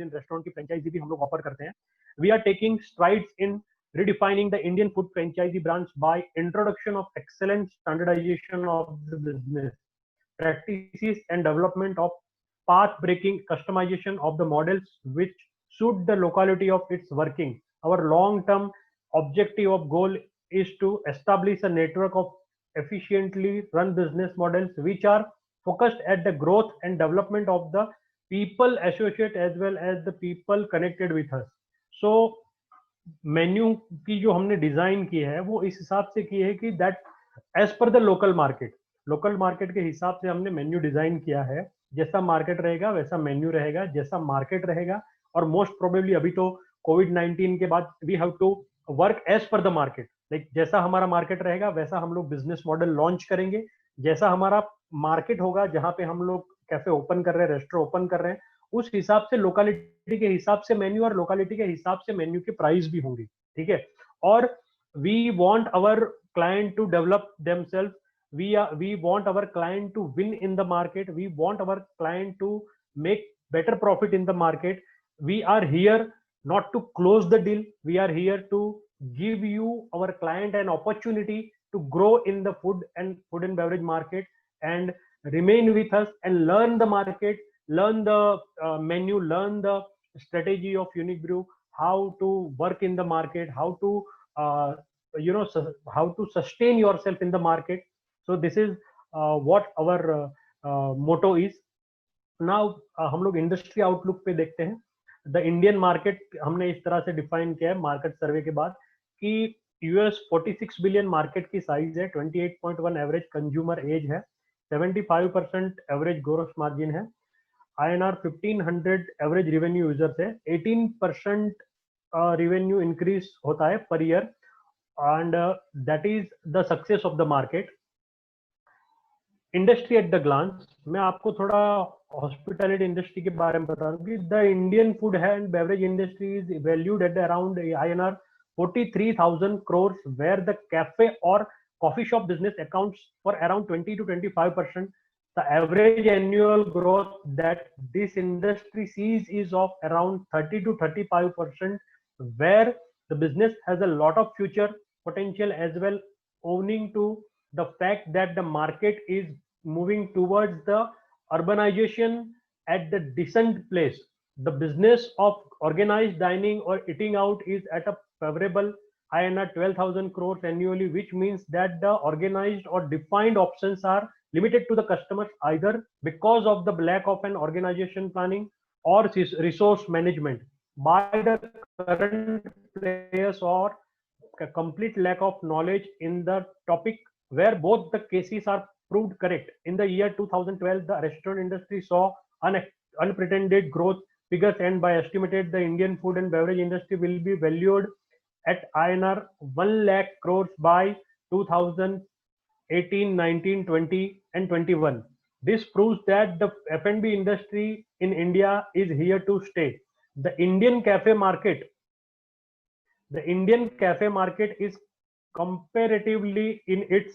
इन restaurant की franchise भी हम लोग ऑफर करते हैं. We are taking strides in redefining the Indian food franchisee branch by introduction of excellent standardization of the business practices and development of path-breaking customization of the models which suit the locality of its working. Our long-term objective of goal is to establish a network of efficiently run business models which are focused at the growth and development of the people associated as well as the people connected with us. So menu की जो हमने design की है वो इस हिसाब से की है कि that as per the local market के हिसाब से हमने मेन्यू डिजाइन किया है. जैसा मार्केट रहेगा वैसा मेन्यू रहेगा, जैसा मार्केट रहेगा. और मोस्ट प्रोबेबली अभी तो कोविड-19 के बाद we have to work as per the market. Like जैसा हमारा मार्केट रहेगा वैसा हम लोग बिजनेस मॉडल लॉन्च करेंगे. जैसा हमारा मार्केट होगा जहां पे हम लोग कैफे ओपन कर रहे हैं, रेस्टोरेंट ओपन कर रहे हैं, उस हिसाब से लोकेलिटी के हिसाब से मेन्यू और लोकेलिटी के हिसाब से मेन्यू की प्राइस भी होंगी. ठीक है. और we want our client to develop themself. we want our client to win in the market. We want our client to make better profit in the market. We are here not to close the deal. We are here to give you our client an opportunity to grow in the food and beverage market and remain with us and learn the market, learn the menu, learn the strategy of Unique Brew, how to work in the market, how to how to sustain yourself in the market. So this is what our motto is. Now हम लोग industry outlook पे देखते हैं. The Indian market हमने इस तरह से define किया है मार्केट सर्वे के बाद कि यूएस 46 बिलियन मार्केट की साइज है, 28.1 एवरेज कंज्यूमर एज है, 75% एवरेज ग्रोस मार्जिन है, INR 1500 एवरेज रेवेन्यू यूजर्स है, 18% रेवेन्यू इंक्रीज होता है पर year, and that is the success of the market. Industry at the glance, मैं आपको थोड़ा हॉस्पिटैलिटी इंडस्ट्री के बारे में बता दूं कि the Indian food and beverage industry is valued at around INR 43,000 crores, where the cafe or coffee shop business accounts for around 20 to 25%. The average annual growth that this industry sees is of around 30 to 35%, where the business has a lot of future potential as well, owing to the fact that the market is moving towards the urbanization at the decent place. The business of organized dining or eating out is at a favorable INR 12,000 crores annually, which means that the organized or defined options are limited to the customers either because of the lack of an organization planning or resource management by the current players, or a complete lack of knowledge in the topic, where both the cases are proved correct. In the year 2012, the restaurant industry saw unprecedented growth figures, and by estimated, the Indian food and beverage industry will be valued at INR 1 lakh crores by 2018, 19, 20, and 21. This proves that the F&B industry in India is here to stay. The Indian cafe market is comparatively in its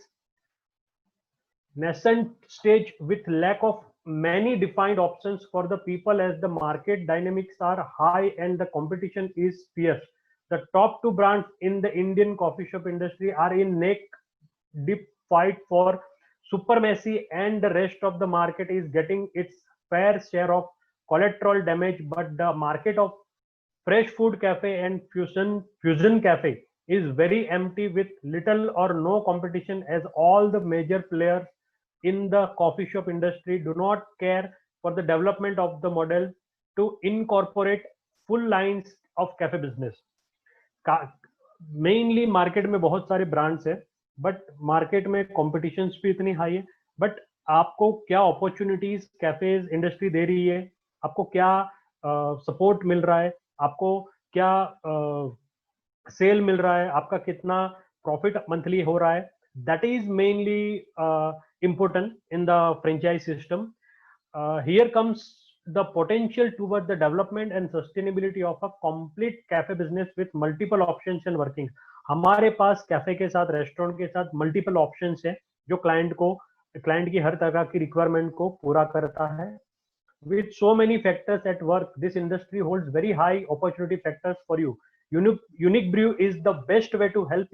nascent stage with lack of many defined options for the people, as the market dynamics are high and the competition is fierce. The top two brands in the Indian coffee shop industry are in neck deep fight for supremacy, and the rest of the market is getting its fair share of collateral damage. But the market of fresh food cafe and fusion cafe is very empty with little or no competition, as all the major players in the coffee shop industry do not care for the development of the model to incorporate full lines of cafe business. Mainly market में बहुत सारे brands है, but market में competition भी इतनी high है, but आपको क्या अपॉर्चुनिटीज कैफेज इंडस्ट्री दे रही है, आपको क्या सपोर्ट मिल रहा है, आपको क्या सेल मिल रहा है, आपका कितना प्रॉफिट मंथली हो रहा है, that is mainly important in the franchise system. Here comes the potential toward the development and sustainability of a complete cafe business with multiple options and working. हमारे पास कैफे के साथ, रेस्टोरेंट के साथ multiple options है जो client की हर तरह की रिक्वायरमेंट को पूरा करता है. With so many factors at work, this industry holds very high opportunity factors for you. Unique Brew is the best way to help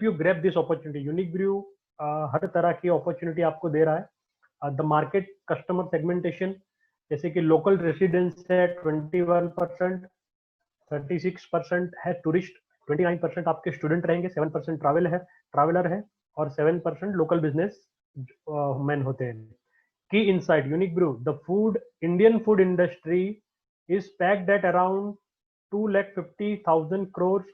you grab this opportunity. Unique Brew हर तरह की opportunity आपको दे रहा है. The market customer segmentation, जैसे कि local residents है 21%, 36% है tourist, 29% आपके स्टूडेंट रहेंगे, 7% ट्रैवलर है और 7% लोकल बिजनेस मैन होते हैं. Key insight: Unique Brew, the Indian food industry is pegged at around 250,000 crores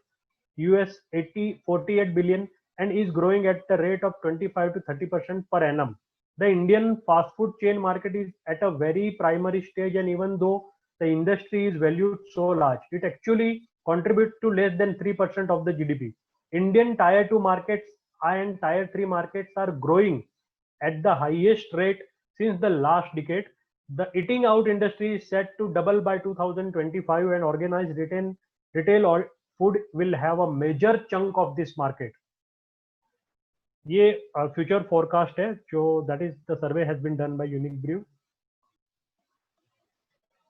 US 48 billion and is growing at the rate of 25 to 30% per annum. The Indian fast food chain market is at a very primary stage, and even though the industry is valued so large, it actually contributes to less than 3% of the GDP. Indian tier 2 markets and tier 3 markets are growing at the highest rate since the last decade. The eating out industry is set to double by 2025, and organized retail or food will have a major chunk of this market. ये future forecast है जो that is the survey has been done by Unique Brew.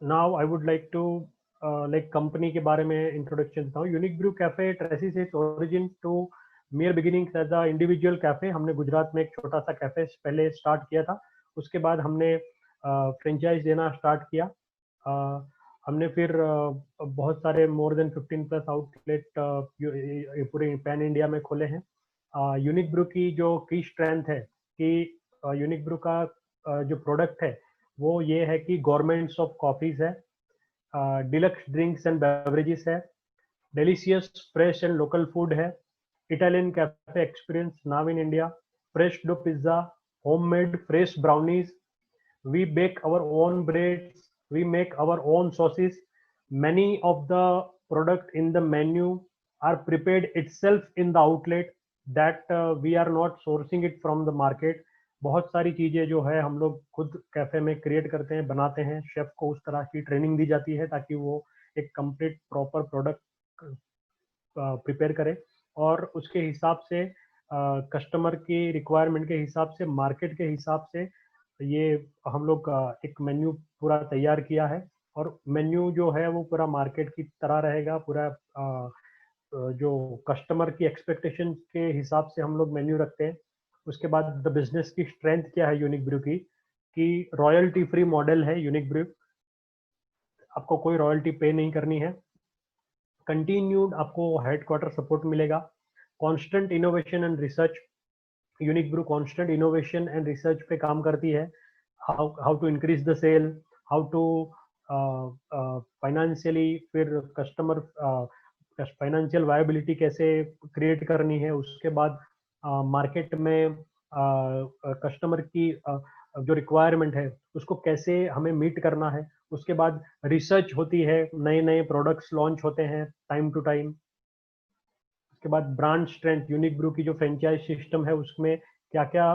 Now I would like to like company के बारे में introduction देता हूँ. Unique Bru cafe traces its origin to mere beginnings as a individual cafe. हमने गुजरात में एक छोटा सा कैफे पहले स्टार्ट किया था. उसके बाद हमने फ्रेंचाइज देना स्टार्ट किया. हमने फिर बहुत सारे मोर देन 15+ आउटलेट पूरे पैन इंडिया में खोले हैं. यूनिक ब्रू की जो की स्ट्रेंथ है कि यूनिक ब्रू का जो प्रोडक्ट है वो ये है कि गवर्नमेंट्स ऑफ कॉफीज है, डिलक्स ड्रिंक्स एंड बेवरेजेस है, delicious fresh and local food है, Italian cafe experience now in India, fresh dough pizza, homemade fresh brownies, we bake our own breads, we make our own sauces. Many of the product in the menu are prepared itself in the outlet that we are not sourcing it from the market. बहुत सारी चीजें जो है हम लोग खुद cafe में create करते हैं, बनाते हैं. शेफ को उस तरह की ट्रेनिंग दी जाती है ताकि वो एक कंप्लीट प्रॉपर प्रोडक्ट प्रिपेयर करे और उसके हिसाब से कस्टमर की रिक्वायरमेंट के हिसाब से, मार्केट के हिसाब से ये हम लोग एक मेन्यू पूरा तैयार किया है. और मेन्यू जो है वो पूरा मार्केट की तरह रहेगा. पूरा जो कस्टमर की एक्सपेक्टेशन के हिसाब से हम लोग मेन्यू रखते हैं. उसके बाद द बिजनेस की स्ट्रेंथ क्या है यूनिक ब्रू की, कि रॉयल्टी फ्री मॉडल है यूनिक ब्रू. आपको कोई रॉयल्टी पे नहीं करनी है. कंटिन्यूड आपको हेडक्वार्टर सपोर्ट मिलेगा. Constant innovation and research. Unique Brew constant innovation and research पे काम करती है. How to increase the sale, how to financially, फिर कस्टमर फाइनेंशियल वायबिलिटी कैसे क्रिएट करनी है. उसके बाद मार्केट में कस्टमर की जो रिक्वायरमेंट है उसको कैसे हमें मीट करना है. उसके बाद रिसर्च होती है, नए नए प्रोडक्ट्स लॉन्च होते हैं टाइम टू टाइम. उसके बाद ब्रांड स्ट्रेंथ. यूनिक ब्रू की जो फ्रेंचाइज सिस्टम है उसमें क्या क्या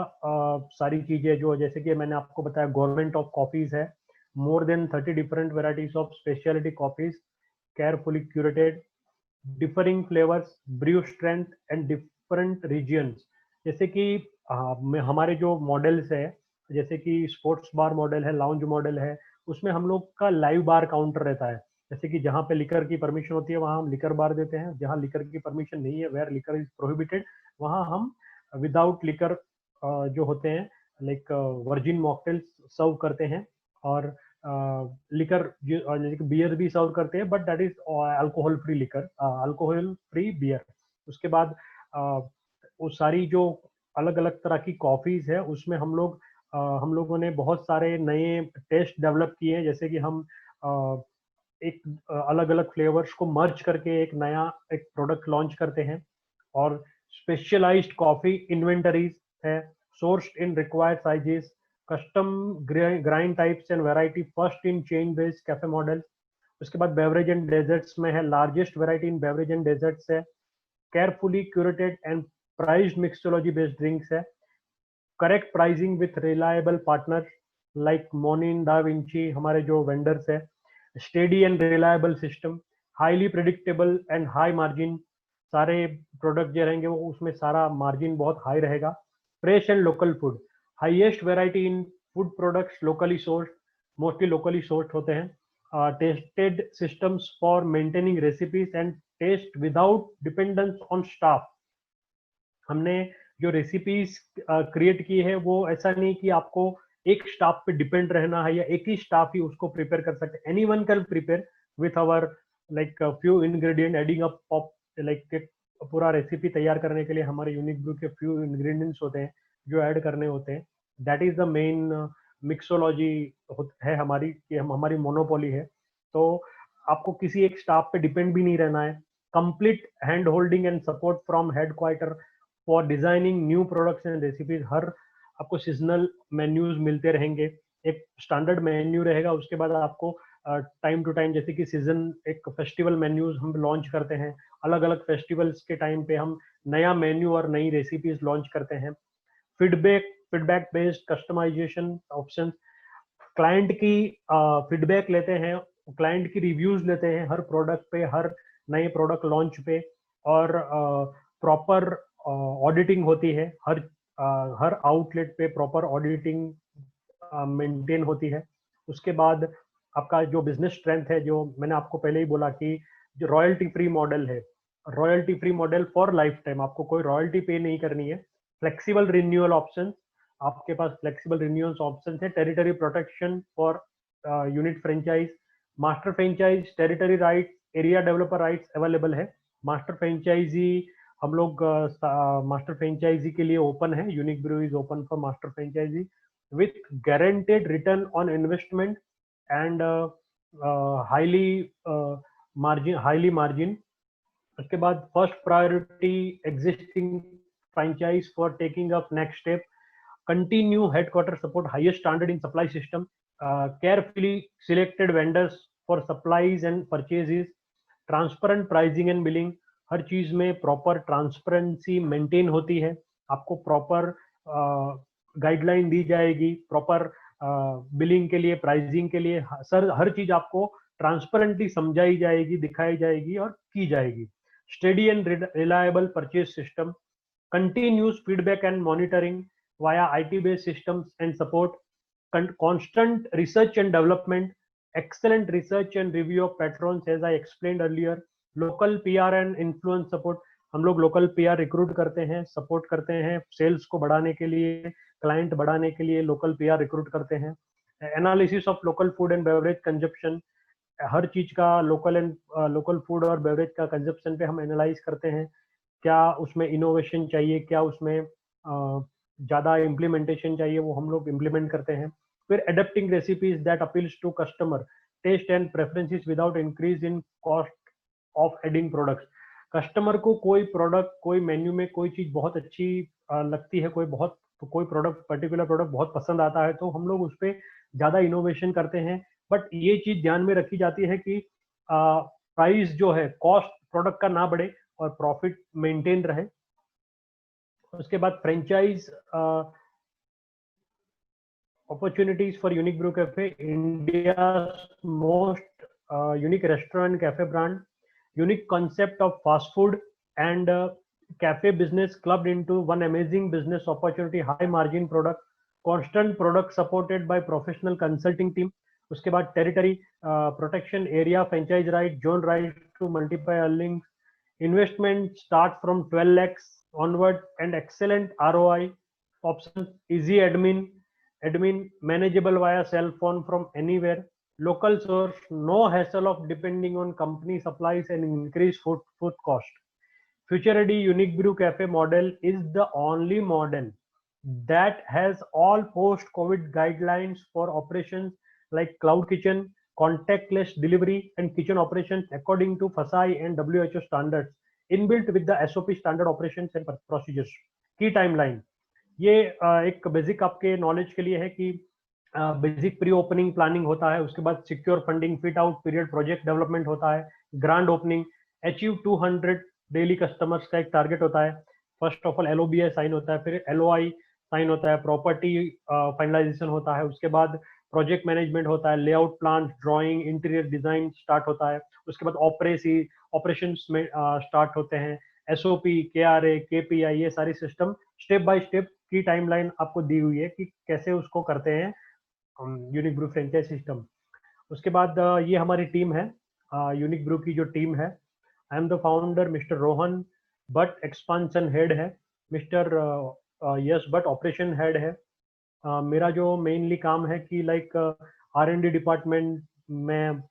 सारी चीजें जो, जैसे कि मैंने आपको बताया, गवर्नमेंट ऑफ कॉफीज है, more than 30 different varieties of speciality coffees, carefully curated, differing flavours, brew strength and different regions. जैसे कि हमारे जो मॉडल्स है, जैसे कि स्पोर्ट्स बार मॉडल है, लाउंज मॉडल है, उसमें हम लोग का लाइव बार काउंटर रहता है. जैसे कि जहाँ पे लिकर की परमिशन होती है वहाँ हम लिकर बार देते हैं. जहाँ लिकर की परमिशन नहीं है, वेयर लिकर इज प्रोहिबिटेड, वहाँ हम विदाउट लिकर जो होते हैं लाइक वर्जिन मॉकटेल्स सर्व करते हैं. और लिकर बियर भी सर्व करते हैं, but that is alcohol free liquor, alcohol free beer. उसके बाद वो सारी जो अलग अलग तरह की कॉफीज है उसमें हम लोगों ने बहुत सारे नए टेस्ट डेवलप किए हैं. जैसे कि हम एक अलग अलग फ्लेवर्स को मर्ज करके एक नया एक प्रोडक्ट लॉन्च करते हैं. और स्पेशलाइज्ड कॉफी इन्वेंटरीज है, sourced in required sizes, custom grind types and variety, first in chain based cafe model. उसके बाद बेवरेज एंड डेजर्ट्स में है, largest variety in beverage and desserts है, carefully curated and priced mixology based drinks है, correct pricing with reliable partner like Monin, Da Vinci, हमारे जो vendors है, steady and reliable system, highly predictable and high margin. सारे product जो रहेंगे वो उसमें सारा मार्जिन बहुत हाई रहेगा. Fresh and local food, highest variety in food products locally sourced, mostly locally source होते हैं. Tested systems for maintaining recipes and taste without dependence on staff. हमने जो रेसिपीज क्रिएट की है वो ऐसा नहीं कि आपको एक स्टाफ पे डिपेंड रहना है या एक ही स्टाफ ही उसको प्रिपेयर कर सकते. Anyone can prepare with our like few ingredient adding up of like पूरा रेसिपी तैयार करने के लिए हमारे यूनिक ब्रू के फ्यू इंग्रेडिएंट्स होते हैं जो ऐड करने होते हैं. That is the main mixology है हमारी, कि हमारी मोनोपोली है. तो आपको किसी एक स्टाफ पे डिपेंड भी नहीं रहना है. Complete hand holding and support from headquarter for designing new products and recipes. हर आपको सीजनल मेन्यूज मिलते रहेंगे. एक स्टैंडर्ड मेन्यू रहेगा, उसके बाद आपको टाइम टू टाइम, जैसे कि सीजन एक फेस्टिवल मेन्यूज हम लॉन्च करते हैं, अलग अलग फेस्टिवल्स के टाइम पे हम नया मेन्यू और नई रेसिपीज लॉन्च करते हैं. Feedback based customisation option. Client की फीडबैक लेते हैं, क्लाइंट की रिव्यूज लेते हैं हर प्रोडक्ट पे, हर नए प्रोडक्ट लॉन्च पे. और प्रॉपर ऑडिटिंग होती है हर आउटलेट पे. प्रॉपर ऑडिटिंग मेंटेन होती है. उसके बाद आपका जो बिजनेस स्ट्रेंथ है, जो मैंने आपको पहले ही बोला कि जो रॉयल्टी फ्री मॉडल है, royalty free model for life time. आपको कोई रॉयल्टी पे नहीं करनी है. फ्लेक्सिबल रिन्यूअल ऑप्शन, आपके पास फ्लेक्सिबल रिन्यूअल ऑप्शन है. Territory protection for unit franchise. Master franchise territory right, area developer rights available है. मास्टर फ्रेंचाइजी हम लोग मास्टर फ्रेंचाइजी के लिए ओपन है. Unique Brew is open for master franchisee with guaranteed return on investment and highly margin. उसके बाद first priority existing franchise for taking up next step. continue headquarter support, highest standard in supply system, carefully selected vendors for supplies and purchases, transparent pricing and billing. हर चीज में proper transparency maintain होती है. आपको proper guideline दी जाएगी, proper billing के लिए, pricing के लिए. सर हर चीज आपको ट्रांसपेरेंटली समझाई जाएगी, दिखाई जाएगी और की जाएगी. Steady and reliable purchase system. continuous feedback and monitoring via IT-based systems and support. Constant research and development, excellent research and review of patrons, as I explained earlier. Local PR and influence support. हम लोग local PR recruit करते हैं, support करते हैं sales को बढ़ाने के लिए, क्लाइंट बढ़ाने के लिए लोकल PR रिक्रूट करते हैं. Analysis of local food and beverage consumption. हर चीज का लोकल फूड और बेवरेज का कंजप्शन पे हम एनालाइज करते हैं. क्या उसमें इनोवेशन चाहिए, क्या उसमें ज़्यादा इम्प्लीमेंटेशन चाहिए, वो हम लोग इम्प्लीमेंट करते हैं. फिर adapting recipes that appeals to customer taste and preferences without increase in cost of adding products. Customer को कोई प्रोडक्ट, कोई मेन्यू में कोई चीज़ बहुत अच्छी लगती है, कोई प्रोडक्ट, पर्टिकुलर प्रोडक्ट बहुत पसंद आता है, तो हम लोग उस पर ज़्यादा इनोवेशन करते हैं. बट ये चीज़ ध्यान में रखी जाती है कि प्राइस जो है, कॉस्ट प्रोडक्ट का ना बढ़े और प्रॉफिट मेंटेन रहे. उसके बाद franchise opportunities for Unique Bru cafe. India most unique restaurant cafe brand. Unique concept of fast food and cafe business clubbed into one amazing business opportunity. High margin product, constant product supported by professional consulting team. उसके बाद territory protection, area franchise right, zone right to multiply earnings. Investment start from 12 lakhs onward and excellent ROI. Options: easy admin manageable via cell phone from anywhere. Local source, no hassle of depending on company supplies and increased food cost. Future ready Unique Brew Cafe model is the only model that has all post-COVID guidelines for operations like cloud kitchen, contactless delivery and kitchen operations according to FSSAI and WHO standards, inbuilt with the SOP standard operations and procedures. Key timeline. ये एक basic आपके knowledge के लिए है कि basic pre opening planning होता है, उसके बाद secure funding, fit out period, project development होता है, grand opening, achieve 200 daily customers का एक टारगेट होता है. First of all LOBI sign होता है, फिर LOI साइन होता है, प्रॉपर्टी फाइनलाइजेशन होता है, उसके बाद प्रोजेक्ट मैनेजमेंट होता है, layout plan, drawing, interior design start होता है, उसके बाद ऑपरेशंस में स्टार्ट होते हैं, SOP, KRA, KPI, ये सारी सिस्टम स्टेप बाय स्टेप की टाइमलाइन आपको दी हुई है कि कैसे उसको करते हैं. Unique brew franchise system. उसके बाद ये हमारी टीम है, यूनिक ब्रू की जो टीम है। I am the founder, mister Rohan Bhatt expansion head है, mister Yash Bhatt operation head है। मेरा जो मेनली काम है कि लाइक R&D डिपार्टमेंट में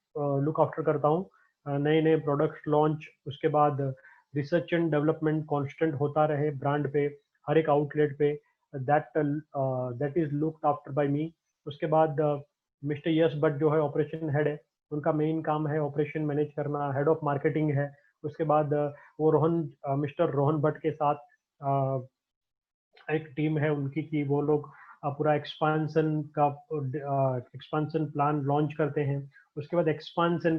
लुक आफ्टर करता हूँ, नए नए प्रोडक्ट्स लॉन्च, उसके बाद रिसर्च एंड डेवलपमेंट कांस्टेंट होता रहे ब्रांड पे, हर एक आउटलेट पे, that is looked after by me. उसके बाद मिस्टर यश भट्ट जो है ऑपरेशन हेड है, उनका मेन काम है ऑपरेशन मैनेज करना, हेड ऑफ मार्केटिंग है। उसके बाद वो मिस्टर रोहन भट्ट के साथ एक टीम है उनकी कि वो लोग पूरा एक्सपांसन प्लान लॉन्च करते हैं। उसके बाद एक्सपांसन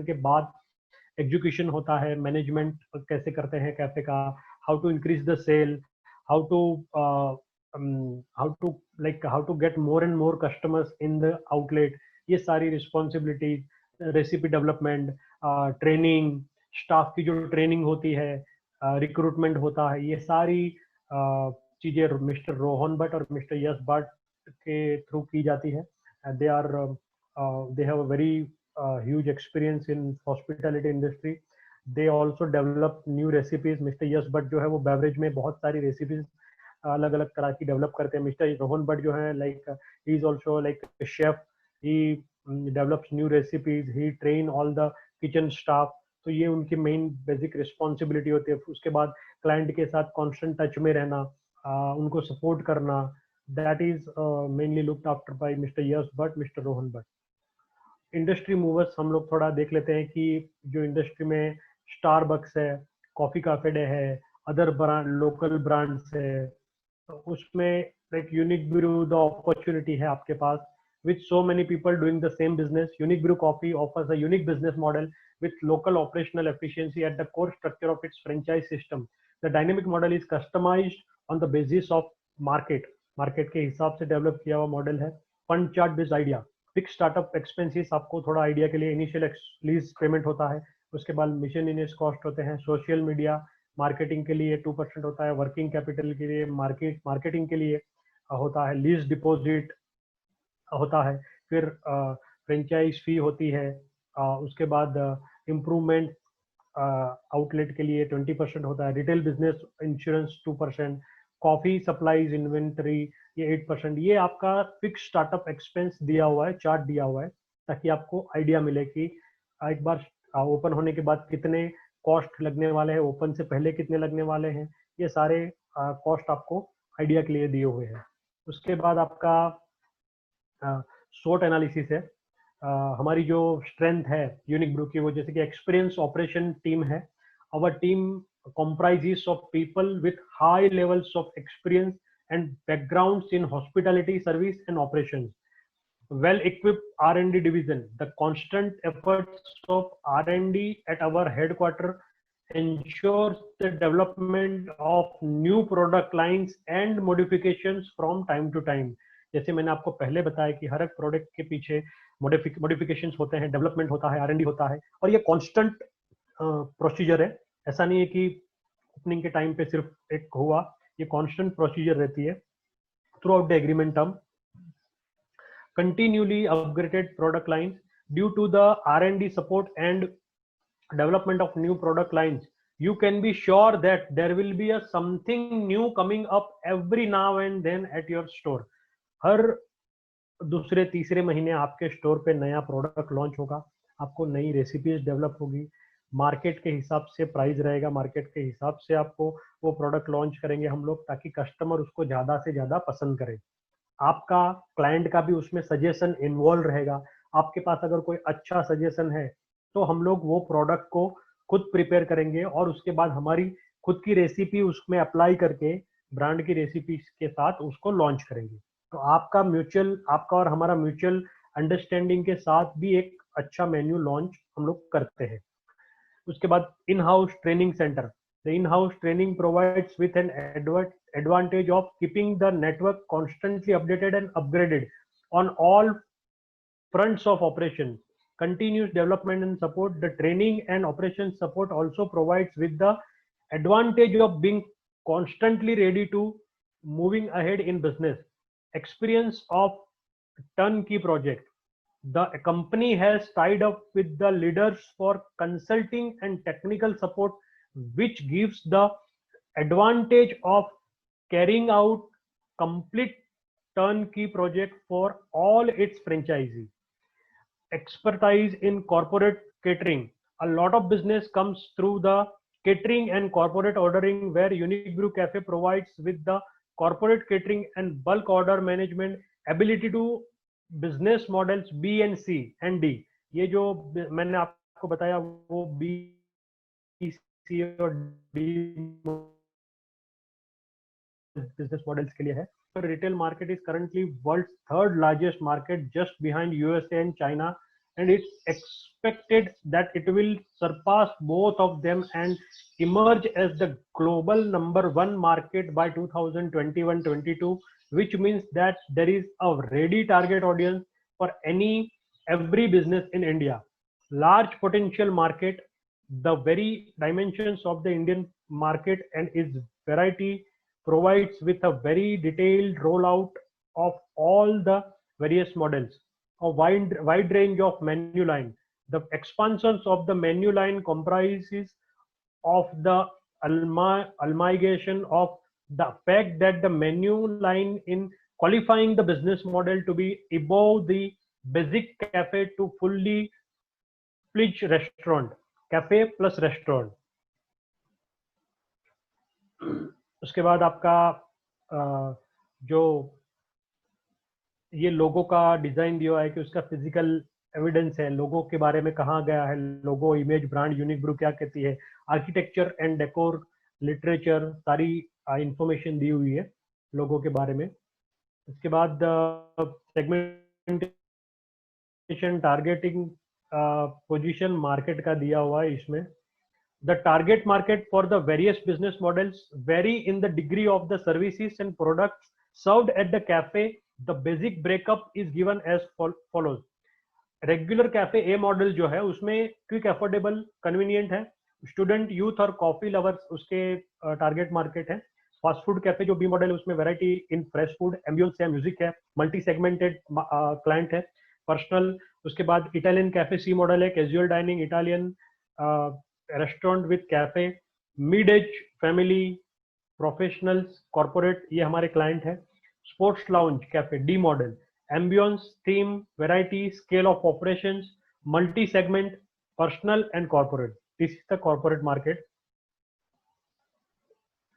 के बाद एग्जीक्यूशन होता है, मैनेजमेंट कैसे करते हैं कैफे का, how to increase the sale, how to how to get more and more customers in the outlet. ये सारी responsibilities, recipe development, training, staff की जो ट्रेनिंग होती है, रिक्रूटमेंट होता है, ये सारी चीजें मिस्टर रोहन भट्ट और मिस्टर यश भट्ट के थ्रू की जाती है। They have a very huge experience in hospitality industry. They also develop new recipes. Mister Yash Bhatt जो है वो बेवरेज में बहुत सारी रेसिपीज अलग अलग तरह की डेवलप करते हैं। मिस्टर रोहन भट्ट जो है like he is also like chef, he develops new recipes, he train all the kitchen staff. तो ये उनकी मेन बेसिक रिस्पॉन्सिबिलिटी होती है। उसके बाद क्लाइंट के साथ कॉन्स्टेंट टच में रहना, उनको सपोर्ट करना, that is mainly looked after bye mister Yash Bhatt, mister Rohan Bhatt. Industry movers हम लोग थोड़ा देख लेते हैं कि जो इंडस्ट्री में स्टारबक्स है, कॉफी कैफे डे है, अदर ब्रांड लोकल ब्रांड्स है, तो उसमें like unique brew the opportunity है आपके पास। with so many people doing the same business, Unique Brew Coffee offers a unique business model with local operational efficiency at the core structure of its franchise system. The dynamic model is customized on the basis of market के हिसाब से develop किया हुआ model है। Fund chart based idea, fix startup expenses, आपको थोड़ा idea के लिए इनिशियल लीज पेमेंट होता है, उसके बाद मिशन इनिस कॉस्ट होते हैं, सोशल मीडिया मार्केटिंग के लिए 2% होता है, वर्किंग कैपिटल के लिए मार्केटिंग के लिए होता है, लीज डिपॉजिट होता है, फिर फ्रेंचाइज फी होती है, उसके बाद इम्प्रूवमेंट आउटलेट के लिए 20% होता है, retail business insurance 2%, coffee supplies inventory ये 8%। ये आपका फिक्स स्टार्टअप एक्सपेंस दिया हुआ है, चार्ट दिया हुआ है, ताकि आपको आइडिया मिले कि एक बार ओपन होने के बाद कितने कॉस्ट लगने वाले हैं, ओपन से पहले कितने लगने वाले हैं, ये सारे कॉस्ट आपको आइडिया के लिए दिए हुए हैं। उसके बाद आपका शॉर्ट एनालिसिस है। हमारी जो स्ट्रेंथ है यूनिक ब्रू की, वो जैसे कि एक्सपीरियंस ऑपरेशन टीम है। Our team comprises of people with high levels of experience and backgrounds in hospitality service and operations. Well equipped R&D division. The constant efforts of R&D at our headquarters ensures the development of new product lines and modifications from time to time. जैसे मैंने आपको पहले बताया कि हर एक product के पीछे modifications होते हैं, डेवलपमेंट होता है, R&D होता है, और ये कांस्टेंट प्रोसीजर है। ऐसा नहीं है कि ओपनिंग के टाइम पे सिर्फ एक हुआ, ये कांस्टेंट प्रोसीजर रहती है through out the agreement term. Continually upgraded product lines due to the R&D support and development of new product lines. You can be sure that there will be a something new coming up every now and then at your store. हर दूसरे तीसरे महीने आपके store पे नया product launch होगा, आपको नई recipes develop होगी, मार्केट के हिसाब से प्राइस रहेगा, मार्केट के हिसाब से आपको वो प्रोडक्ट लॉन्च करेंगे हम लोग, ताकि कस्टमर उसको ज़्यादा से ज़्यादा पसंद करे। आपका क्लाइंट का भी उसमें सजेशन इन्वॉल्व रहेगा। आपके पास अगर कोई अच्छा सजेशन है तो हम लोग वो प्रोडक्ट को खुद प्रिपेयर करेंगे और उसके बाद हमारी खुद की रेसिपी उसमें अप्लाई करके ब्रांड की रेसिपी के साथ उसको लॉन्च करेंगे। तो आपका और हमारा म्यूचुअल अंडरस्टैंडिंग के साथ भी एक अच्छा मेन्यू लॉन्च हम लोग करते हैं। उसके बाद in house training centre. The in-house training provides with an advantage of keeping the network constantly updated and upgraded on all fronts of operation. Continuous development and support. The training and operations support also provides with the advantage of being constantly ready to moving ahead in business. experience of turnkey project. The company has tied up with the leaders for consulting and technical support, which gives the advantage of carrying out complete turnkey project for all its franchisees. Expertise in corporate catering. A lot of business comes through the catering and corporate ordering, where Unique Brew Cafe provides with the corporate catering and bulk order management ability to business models B and C and D. ये जो मैंने आपको बताया वो B, C और D business models के लिए है. The retail market is currently world's third largest market, just behind USA and China, and it's expected that it will surpass both of them and emerge as the global number one market by 2021-22, which means that there is a ready target audience for every business in India. Large potential market, the very dimensions of the Indian market and its variety provides with a very detailed rollout of all the various models, a wide range of menu line. The expansions of the menu line comprises of the amalgamation of the fact that the menu line in qualifying the business model to be above the basic cafe to fully fledged restaurant, cafe plus restaurant. उसके बाद आपका जो ये लोगो का design दिया है कि उसका फिजिकल एविडेंस है, लोगो के बारे में कहाँ गया है, लोगो, इमेज, ब्रांड, यूनिक ब्रू क्या कहती है, आर्किटेक्चर एंड डेकोर, लिटरेचर, सारी इंफॉर्मेशन दी हुई है लोगो के बारे में. इसके बाद सेगमेंटेशन, टारगेटिंग, पोजीशन मार्केट का दिया हुआ है इसमें. The target market for the various business models vary in the degree of the services and products served at the cafe. The basic breakup is given as follows. Regular cafe A model जो है उसमें quick, affordable, convenient है. Student, youth और coffee lovers उसके target market है. Fast food cafe जो B model है उसमें variety in fresh food, ambience है, म्यूजिक है, मल्टी सेगमेंटेड क्लाइंट है, पर्सनल. उसके बाद इटालियन कैफे सी मॉडल है, casual dining, Italian restaurant with cafe, mid age, family, professionals, corporate, ये हमारे क्लाइंट है. Sports lounge cafe D model, ambience, theme, variety, scale of operations, multi segment, personal and corporate. This is the corporate market.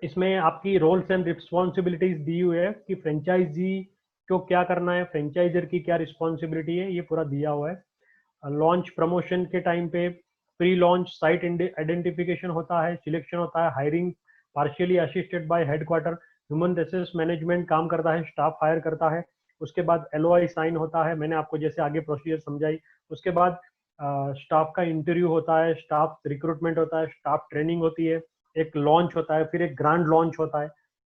इसमें आपकी roles and responsibilities दी हुई है कि franchise को क्या करना है, फ्रेंचाइजर की क्या रिस्पॉन्सिबिलिटी है, ये पूरा दिया हुआ है. लॉन्च प्रमोशन के टाइम पे प्री लॉन्च साइट आइडेंटिफिकेशन होता है, सिलेक्शन होता है, hiring partially assisted by headquarter, human resource management काम करता है, स्टाफ हायर करता है. उसके बाद एलओआई साइन होता है, मैंने आपको जैसे आगे प्रोसीजर समझाई. उसके बाद स्टाफ का इंटरव्यू होता है, स्टाफ रिक्रूटमेंट होता है, स्टाफ ट्रेनिंग होती है, एक लॉन्च होता है, फिर एक ग्रैंड लॉन्च होता है.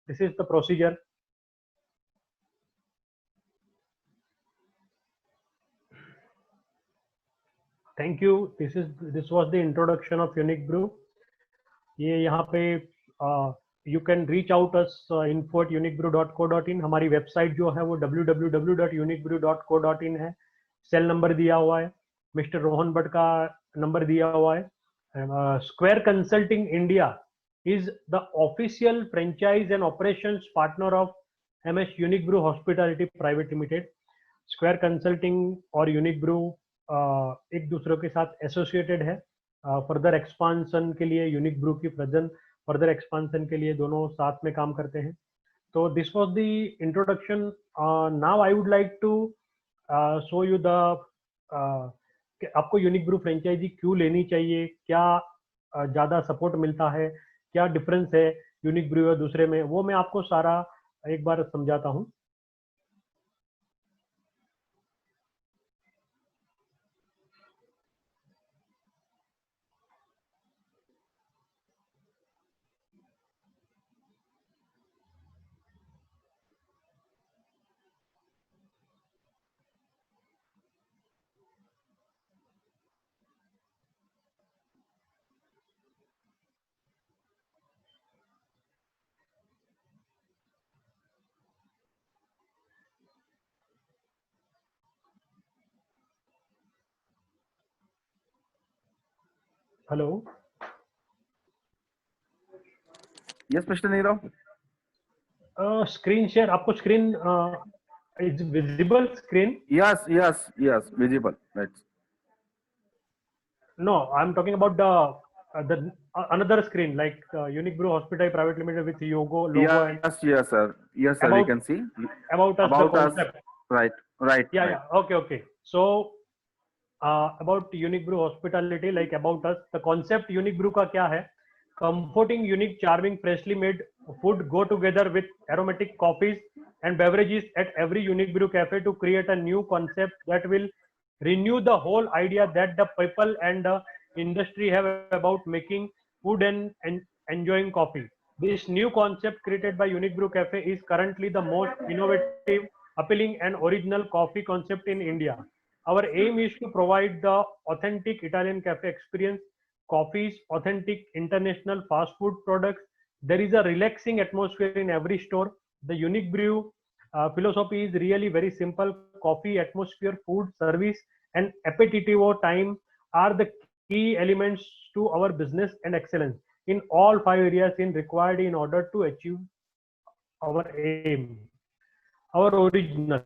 This is the procedure. Thank you. This was the introduction of unique brew. ये यहाँ पे you can reach out us info@uniquebrew.co.in. हमारी वेबसाइट जो है वो www.uniquebrew.co.in है. सेल नंबर दिया हुआ है, मिस्टर रोहन भट्ट का नंबर दिया हुआ है. Square consulting India is the official franchise and operations partner of MS Unique Brew Hospitality Private Limited. Square consulting और यूनिक ब्रू एक दूसरे के साथ एसोसिएटेड है. फर्दर एक्सपांसन के लिए यूनिक ब्रू की प्रेजेंट फर्दर एक्सपांसन के लिए दोनों साथ में काम करते हैं. तो this was the introduction. Now I would like to show you the आपको यूनिक ब्रू फ्रेंचाइजी क्यों लेनी चाहिए, क्या ज़्यादा सपोर्ट मिलता है, क्या डिफरेंस है यूनिक ब्रू और दूसरे में, वो मैं आपको सारा एक बार समझाता हूँ. Hello, Yes, Mr. Nirav. Screen share, आपको screen is visible screen? Yes, yes, yes, visible. Right. No, I'm talking about the another screen, like Unique Brew Hospital Private Limited with Yogo logo and Yes, yes, sir. Yes, sir. We about can see us, the about us. concept. Right, right, Yeah, right. yeah. Okay, okay. So about Unique Brew Hospitality, like about us, the concept Unique Brew का क्या है? Comforting, unique, charming, freshly made food go together with aromatic coffees and beverages at every Unique Brew cafe to create a new concept that will renew the whole idea that the people and the industry have about making food and enjoying coffee. This new concept created by Unique Brew Cafe is currently the most innovative, appealing, and original coffee concept in India. Our aim is to provide the authentic Italian cafe experience, coffees, authentic international fast food products. There is a relaxing atmosphere in every store. The Unique Brew philosophy is really very simple. Coffee, atmosphere, food, service, and appetitivo time are the key elements to our business and excellence in all five areas in required in order to achieve our aim. Our original,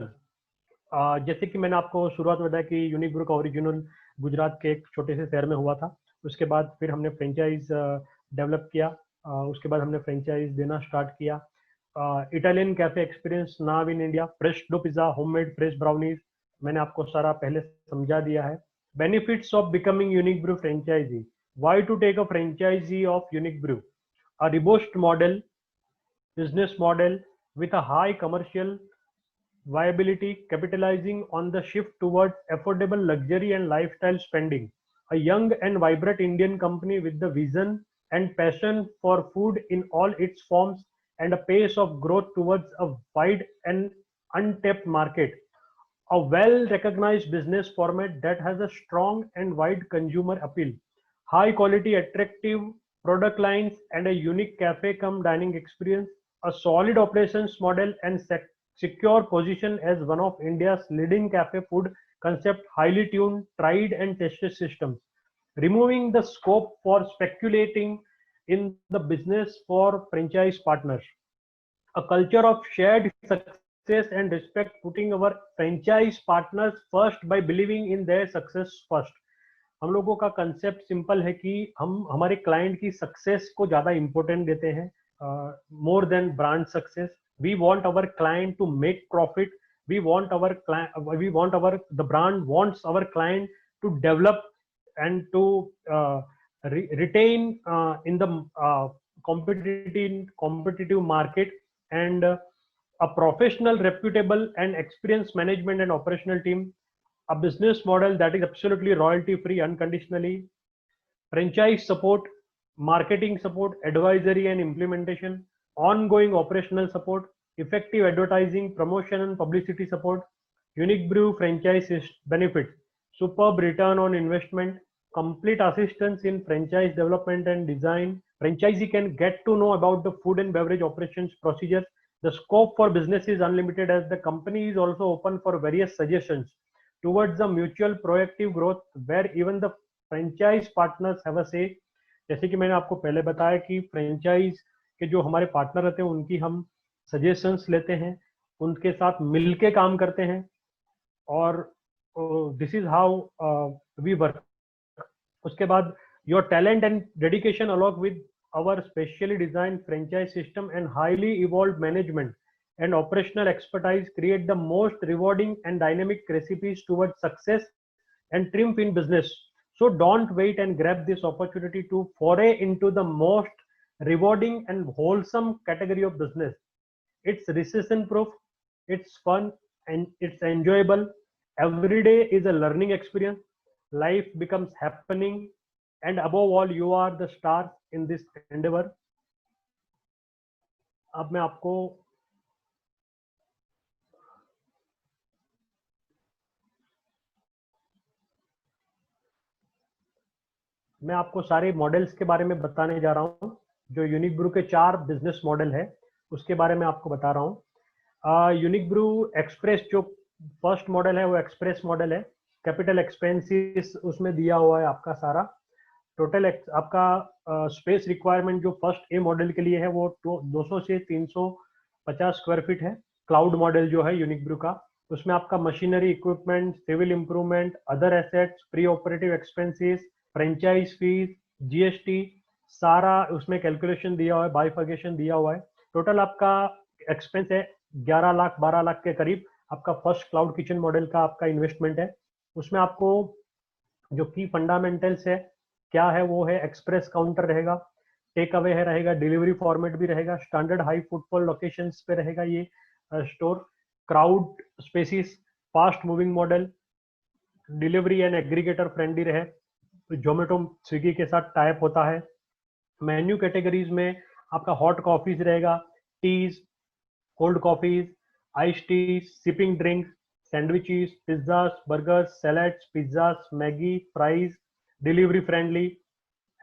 जैसे कि मैंने आपको शुरुआत में बताया कि unique brew का original Gujarat के एक छोटे से शहर में हुआ था। उसके बाद फिर हमने फ्रेंचाइज डेवलप किया, उसके बाद हमने फ्रेंचाइज देना स्टार्ट किया। Italian cafe experience now in India, fresh dough pizza, homemade fresh brownies, मैंने आपको सारा पहले समझा दिया है। Benefits of becoming unique brew franchisee, why to take a franchisee of unique brew, a robust model, business model with a high commercial viability, capitalizing on the shift towards affordable luxury and lifestyle spending. A young and vibrant Indian company with the vision and passion for food in all its forms and a pace of growth towards a wide and untapped market. A well recognized business format that has a strong and wide consumer appeal, high quality, attractive product lines, and a unique cafe cum dining experience, a solid operations model, and secure position as one of India's leading cafe food concept, highly tuned, tried, and tested systems, removing the scope for speculating in the business for franchise partners. A culture of shared success and respect, putting our franchise partners first by believing in their success first. हम लोगों का concept simple है कि हम हमारे client की success को ज्यादा इंपॉर्टेंट देते हैं, more than brand success. We want our client to make profit, we want our the brand wants our client to develop and to retain in the competitive market, and a professional, reputable, and experienced management and operational team, a business model that is absolutely royalty free unconditionally, franchise support, marketing support, advisory and implementation, ongoing operational support, effective advertising, promotion and publicity support, Unique Brew franchise benefits, superb return on investment, complete assistance in franchise development and design. Franchisee can get to know about the food and beverage operations procedures. The scope for business is unlimited as the company is also open for various suggestions towards a mutual proactive growth where even the franchise partners have a से. जैसे कि मैंने आपको पहले बताया कि franchise के जो हमारे पार्टनर रहते हैं उनकी हम सजेशंस लेते हैं, उनके साथ मिलके काम करते हैं, और this is how we work. उसके बाद your talent and dedication along with our specially designed franchise system and highly evolved management and operational expertise create the most rewarding and dynamic recipes towards success and triumph in business. So don't wait and grab this opportunity to foray into the most rewarding and wholesome category of business. It's recession proof, it's fun, and it's enjoyable. Every day is a learning experience. Life becomes happening, and above all, you are the star in this endeavor. अब मैं आपको सारे models के बारे में बताने जा रहा हूं. जो यूनिक ब्रू के 4 बिजनेस मॉडल है उसके बारे में आपको बता रहा हूं. यूनिक ब्रू एक्सप्रेस जो फर्स्ट मॉडल है वो एक्सप्रेस मॉडल है. कैपिटल एक्सपेंसेस उसमें दिया हुआ है आपका सारा. टोटल आपका स्पेस रिक्वायरमेंट जो फर्स्ट ए मॉडल के लिए है वो 200 से 350 स्क्वायर फीट है। क्लाउड मॉडल जो है यूनिक ब्रू का, उसमें आपका machinery equipment, civil improvement, other assets, pre operative expenses, franchise fees, GST, सारा उसमें कैलकुलेशन दिया हुआ है, बाइफर्केशन दिया हुआ है। टोटल आपका एक्सपेंस है 11 लाख 12 लाख के करीब आपका फर्स्ट क्लाउड किचन मॉडल का आपका इन्वेस्टमेंट है। उसमें आपको जो की फंडामेंटल्स है क्या है, वो है एक्सप्रेस काउंटर रहेगा, टेक अवे है रहेगा, डिलीवरी फॉर्मेट भी रहेगा, स्टैंडर्ड हाई फुटफॉल लोकेशंस पे रहेगा ये store, crowd spaces, fast moving model, delivery and aggregator friendly रहे, जोमेटो स्विगी के साथ टाइप होता है। मेन्यू कैटेगरीज में आपका हॉट कॉफीज रहेगा, teas, cold coffees, ice tea, sipping drinks, sandwiches, pizzas, burgers, salads, pizzas, Maggi, fries, delivery friendly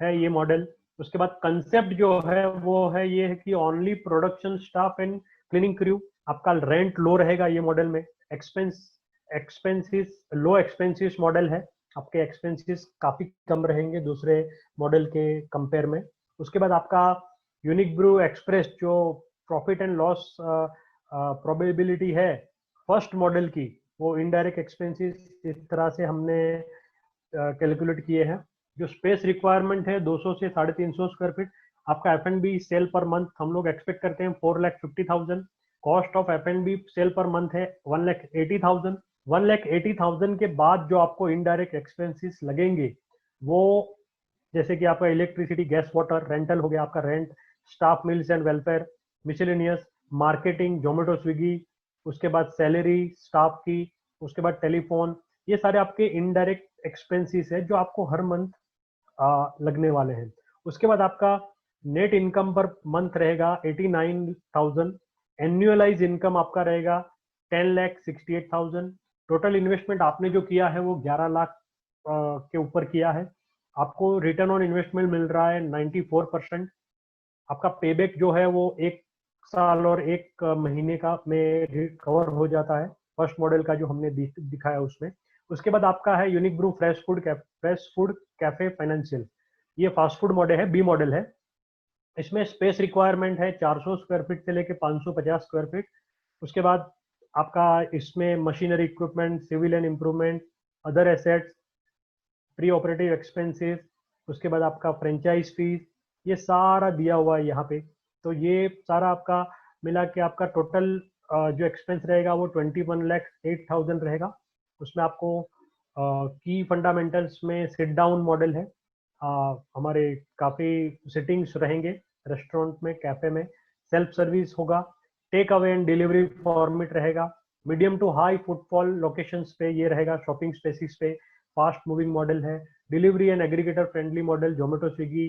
है ये मॉडल। उसके बाद कंसेप्ट जो है वो है ये है कि only production staff and cleaning crew, आपका रेंट लो रहेगा ये मॉडल में, एक्सपेंसेस लो एक्सपेंसिस मॉडल है, आपके एक्सपेंसेस काफी कम रहेंगे दूसरे मॉडल के कंपेयर में। उसके बाद आपका यूनिक ब्रू एक्सप्रेस जो प्रॉफिट एंड लॉस प्रोबेबिलिटी है फर्स्ट मॉडल की, वो इनडायरेक्ट एक्सपेंसेस इस तरह से हमने कैलकुलेट किए हैं। जो स्पेस रिक्वायरमेंट है 200 से 350 स्क्वायर फीट, आपका F&B सेल पर मंथ हम लोग एक्सपेक्ट करते हैं 4,50,000। कॉस्ट ऑफ F&B सेल पर मंथ है 1,80,000। 1,80,000 के बाद जो आपको इनडायरेक्ट एक्सपेंसेस लगेंगे वो जैसे कि आपका इलेक्ट्रिसिटी, गैस, वाटर, रेंटल हो गया, आपका rent, staff meals and welfare, miscellaneous, marketing, Zomato Swiggy, उसके बाद सैलरी स्टाफ की, उसके बाद टेलीफोन, ये सारे आपके इनडायरेक्ट एक्सपेंसेस है जो आपको हर मंथ लगने वाले हैं। उसके बाद आपका नेट इनकम पर मंथ रहेगा 89,000, एनुअलाइज इनकम आपका रहेगा 10,68,000। टोटल इन्वेस्टमेंट आपने जो किया है वो 11 लाख के ऊपर किया है, आपको रिटर्न ऑन इन्वेस्टमेंट मिल रहा है 94%। आपका पेबैक जो है वो 1 साल और 1 महीने का में कवर हो जाता है फर्स्ट मॉडल का जो हमने दिखाया उसमें। उसके बाद आपका है unique brew fresh food cafe financial, ये फास्ट फूड मॉडल है, बी मॉडल है। इसमें स्पेस रिक्वायरमेंट है 400 स्क्वायर फीट से लेके 550 स्क्वायर फीट। उसके बाद आपका इसमें machinery equipment, civil and improvement, other assets, pre operative expenses, उसके बाद आपका फ्रेंचाइज फीस, ये सारा दिया हुआ है यहाँ पे। तो ये सारा आपका मिला के आपका टोटल जो एक्सपेंस रहेगा वो 21,08,000 रहेगा। उसमें आपको की फंडामेंटल्स में सिट डाउन मॉडल है, हमारे काफ़ी सिटिंग्स रहेंगे रेस्टोरेंट में, कैफे में, सेल्फ सर्विस होगा, take away and delivery format रहेगा, medium to high footfall locations पे ये रहेगा, शॉपिंग स्पेसिस पे, फास्ट मूविंग मॉडल है, delivery and aggregator friendly model, Zomato Swiggy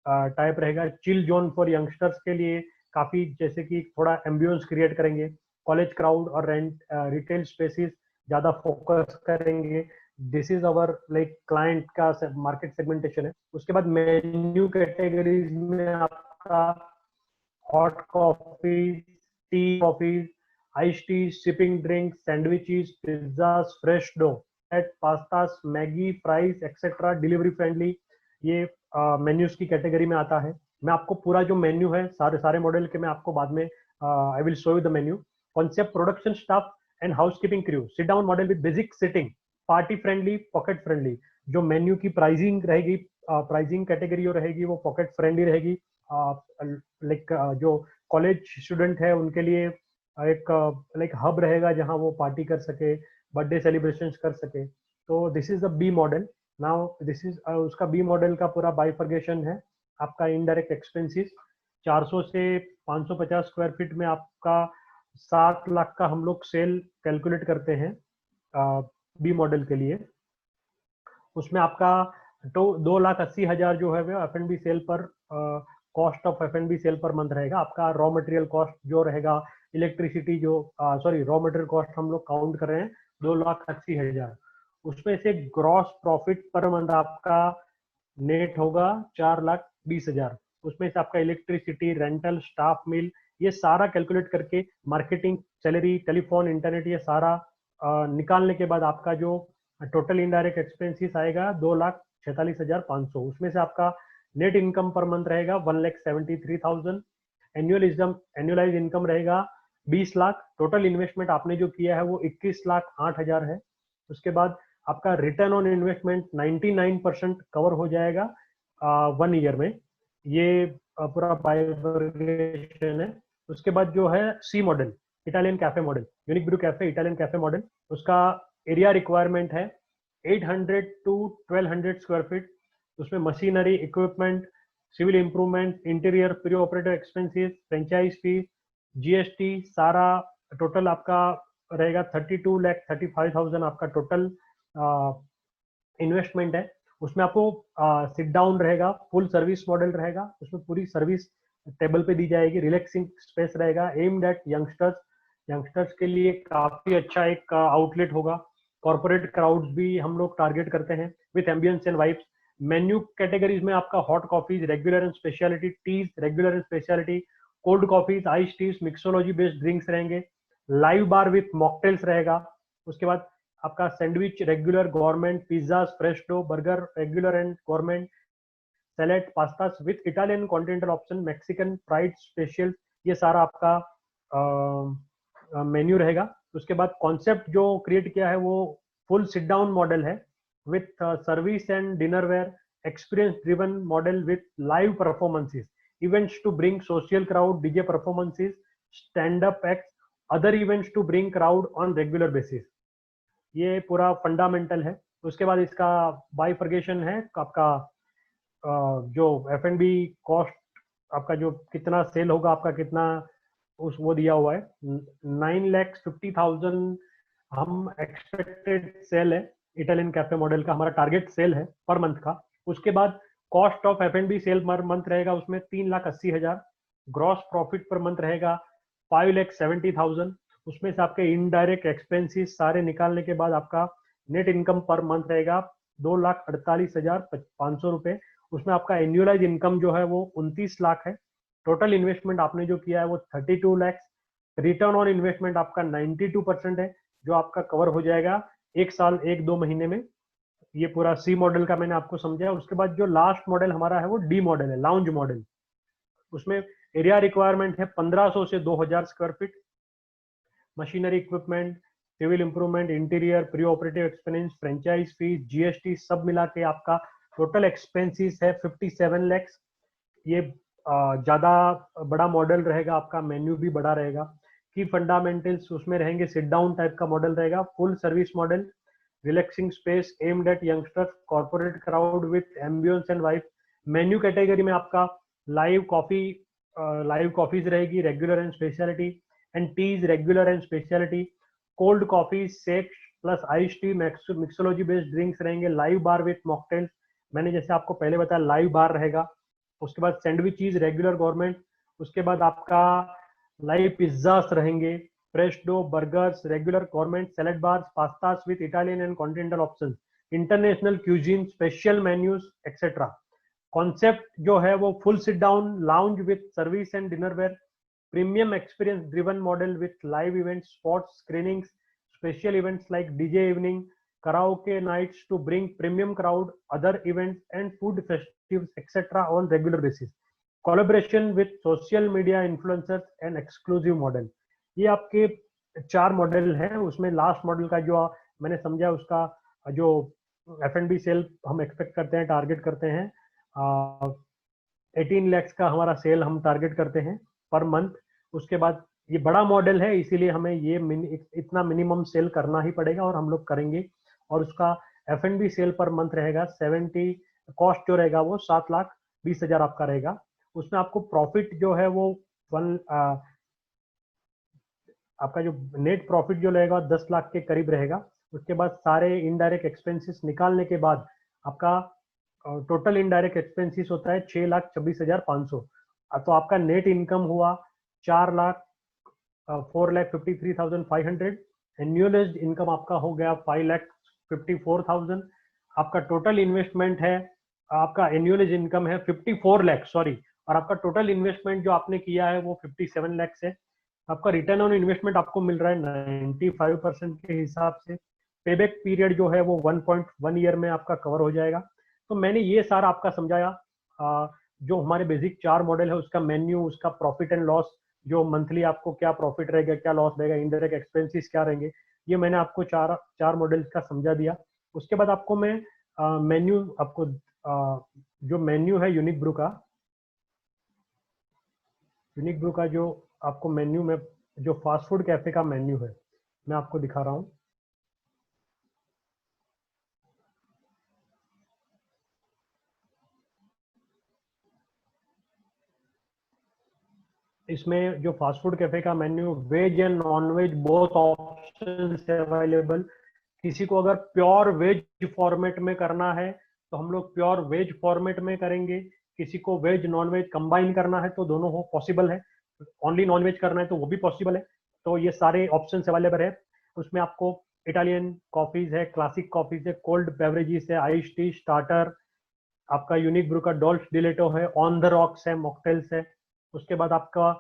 type रहेगा, चिल जोन फॉर यंगस्टर्स के लिए काफ़ी जैसे कि थोड़ा एम्बियंस क्रिएट करेंगे, कॉलेज क्राउड और रेंट रिटेल स्पेसिस ज़्यादा फोकस करेंगे। This is our like client का मार्केट सेगमेंटेशन है। उसके बाद मेन्यू कैटेगरीज में आपका hot coffee, tea coffee, ice tea, sipping drink, sandwiches, pizzas, fresh dough, at pastas, Maggi, fries etcetera, delivery friendly, ये menus की कैटेगरी में आता है। मैं आपको पूरा जो मेन्यू है सारे सारे मॉडल के मैं आपको बाद में I will show you the menu. Concept, production staff and housekeeping crew, seat down model with basic sitting, party friendly, pocket friendly. जो मेन्यू की प्राइसिंग रहेगी, प्राइसिंग कैटेगरी जो रहेगी वो पॉकेट फ्रेंडली रहेगी। लाइक जो कॉलेज स्टूडेंट है उनके लिए एक लाइक हब रहेगा जहां वो पार्टी कर सके, बर्थडे सेलिब्रेशन कर सके। तो this is the B model. Now this is उसका बी मॉडल का पूरा बाइफर्गेशन है। आपका इनडायरेक्ट एक्सपेंसेस 400 से 550 स्क्वायर फीट में आपका 7 लाख का हम लोग सेल कैलकुलेट करते हैं बी मॉडल के लिए। उसमें आपका तो 2,80,000 जो है वो F&B सेल पर कॉस्ट ऑफ F&B सेल पर मंथ रहेगा। आपका रॉ मटेरियल कॉस्ट जो रहेगा, इलेक्ट्रिसिटी जो सॉरी रॉ मटेरियल कॉस्ट हम लोग काउंट कर रहे हैं 2,80,000। उसमें से ग्रॉस प्रॉफिट पर मंथ आपका नेट होगा 4,20,000। उसमें से आपका इलेक्ट्रिसिटी, रेंटल, स्टाफ मिल, ये सारा कैलकुलेट करके मार्केटिंग, सैलरी, टेलीफोन, इंटरनेट, ये सारा निकालने के बाद आपका जो टोटल इनडायरेक्ट एक्सपेंसेस आएगा 46,500। उसमें से आपका नेट इनकम पर मंथ रहेगा 1,73,000। एनुअलाइज इनकम रहेगा 20 लाख। टोटल इन्वेस्टमेंट आपने जो किया है वो 21,08,000 है। उसके बाद आपका रिटर्न ऑन इन्वेस्टमेंट 99% कवर हो जाएगा 1 ईयर में। ये पूरा बाइफर्केशन है। उसके बाद जो है C model, Italian cafe model, unique Bru cafe, Italian cafe model, उसका एरिया रिक्वायरमेंट है 800 to 1200 स्क्वायर फीट। उसमें machinery, equipment, civil improvement, interior, pre operative expenses, franchise fee, GST, सारा टोटल आपका रहेगा 32,35,000 आपका टोटल इन्वेस्टमेंट है। उसमें आपको सिट डाउन रहेगा, फुल सर्विस मॉडल रहेगा, उसमें पूरी सर्विस टेबल पे दी जाएगी, रिलैक्सिंग स्पेस रहेगा, एम्ड एट यंगस्टर्स के लिए काफी अच्छा एक आउटलेट होगा। कॉर्पोरेट क्राउड्स भी हम लोग टारगेट करते हैं with ambience and vibes. Menu categories में आपका hot coffees, regular and speciality, teas, regular and speciality, cold coffees, ice teas, mixology based drinks रहेंगे, लाइव बार विथ मॉकटेल्स रहेगा। उसके बाद आपका sandwich, regular, government, pizza, fresh dough, burger, regular and government, salad, pasta with Italian continental option, Mexican, fried, special, ये सारा आपका menu रहेगा। उसके बाद कॉन्सेप्ट जो क्रिएट किया है वो फुल सिट डाउन मॉडल है with service and dinnerware, experience driven model with live performances, events to bring social crowd, DJ performances, stand up act, other events to bring crowd on regular basis. ये पूरा fundamental है। उसके बाद इसका bifurcation है आपका जो F&B cost, आपका जो कितना सेल होगा, आपका कितना उस वो दिया हुआ है 9,50,000 हम एक्सपेक्टेड सेल है इटालियन कैफे मॉडल का, हमारा टारगेट सेल है पर मंथ का। उसके बाद कॉस्ट ऑफ F&B सेल पर मंथ रहेगा उसमें 3,80,000। ग्रॉस प्रॉफिट पर मंथ रहेगा 5,70,000। उसमें से आपके इनडायरेक्ट एक्सपेंसेस सारे निकालने के बाद आपका नेट इनकम पर मंथ रहेगा 2,48,500 रुपए। उसमें आपका एनुअलाइज इनकम जो है वो 29 लाख है। टोटल इन्वेस्टमेंट आपने जो किया है वो 32 लाख। रिटर्न ऑन इन्वेस्टमेंट आपका 92% है जो आपका कवर हो जाएगा 1 साल 1-2 महीने में। ये पूरा सी मॉडल का मैंने आपको समझाया। उसके बाद जो लास्ट मॉडल हमारा है वो डी मॉडल है, लाउंज मॉडल। उसमें एरिया रिक्वायरमेंट है 1500 से 2000 square feet. Machinery, equipment, civil improvement, interior, pre operative expense, franchise fees, GST सब मिला के आपका टोटल एक्सपेंसेस है 57 लाख। ये ज्यादा बड़ा मॉडल रहेगा, आपका मेन्यू भी बड़ा रहेगा। की फंडामेंटल्स उसमें रहेंगे, सिट डाउन टाइप का मॉडल रहेगा, full service model, relaxing space, aimed at youngsters, corporate crowd with ambience and vibe. Menu category में आपका लाइव कॉफीज रहेगी, regular and speciality, and teas, regular and speciality, cold coffee, shakes plus ice tea, mixology based drinks रहेंगे, live bar with mocktails, मैंने जैसे आपको पहले बताया live बार रहेगा। उसके बाद सैंडविचीज, रेगुलर, गवर्नमेंट। उसके बाद आपका लाइव पिज्जास रहेंगे, fresh dough, burgers, regular, government, salad bars, pastas with Italian and continental option, international cuisine, special menus etcetera. Concept जो है वो full sit down lounge with service and dinnerware, premium experience driven model with live events, sports, screenings, special events like DJ evening, karaoke nights to bring premium crowd, other events and food festivals etc. on regular basis. Collaboration with social media influencers and exclusive model. ये आपके 4 model हैं। उसमें last model का जो मैंने समझा, उसका जो F&B सेल हम एक्सपेक्ट करते हैं, टारगेट करते हैं 18 लाख का हमारा सेल हम टारगेट करते हैं पर मंथ। उसके बाद ये बड़ा मॉडल है इसीलिए हमें ये इतना मिनिमम सेल करना ही पड़ेगा और हम लोग करेंगे। और उसका F&B सेल पर मंथ रहेगा 70, कॉस्ट जो रहेगा वो 7,20,000 आपका रहेगा। उसमें आपको प्रॉफिट जो है वो आपका जो नेट प्रॉफिट जो रहेगा 10 लाख के करीब रहेगा। उसके बाद सारे इनडायरेक्ट एक्सपेंसेस निकालने के बाद आपका टोटल इनडायरेक्ट एक्सपेंसेस होता है 6,26,500। तो आपका नेट इनकम हुआ 4,53,500। एनुअलाइज्ड इनकम आपका हो गया 5,54,000। आपका टोटल इन्वेस्टमेंट है, आपका एनुअलाइज्ड इनकम है 54 लाख, सॉरी, और आपका टोटल इन्वेस्टमेंट जो आपने किया है वो 57 लाख है। आपका रिटर्न ऑन इन्वेस्टमेंट आपको मिल रहा है 95% के हिसाब से। पेबैक पीरियड जो है वो 1.1 ईयर में आपका कवर हो जाएगा। तो मैंने ये सारा आपका समझाया। जो हमारे बेसिक 4 मॉडल है उसका मेन्यू, उसका प्रॉफिट एंड लॉस, जो मंथली आपको क्या प्रॉफिट रहेगा, क्या लॉस रहेगा, इनडायरेक्ट एक्सपेंसेस क्या रहेंगे, ये मैंने आपको चार मॉडल्स का समझा दिया। उसके बाद आपको मैं मेन्यू आपको जो मेन्यू है यूनिक ब्रू का जो आपको मेन्यू में जो फास्ट फूड कैफे का मेन्यू है मैं आपको दिखा रहा हूँ। इसमें जो फास्ट फूड कैफे का menu, veg and non veg both option available. किसी को अगर प्योर वेज फॉर्मेट में करना है तो हम लोग प्योर वेज फॉर्मेट में करेंगे। किसी को वेज नॉन वेज कंबाइन करना है तो दोनों हो पॉसिबल है। ओनली नॉन वेज करना है तो वो भी पॉसिबल है। तो ये सारे ऑप्शन अवेलेबल है। उसमें आपको इटालियन कॉफीज है, क्लासिक कॉफीज है, कोल्ड बेवरेजेस है, आइस टी, स्टार्टर, आपका यूनिक ब्रू का डॉल्स डिलेटो है, ऑन द रॉक्स है, मॉकटेल्स है। उसके बाद आपका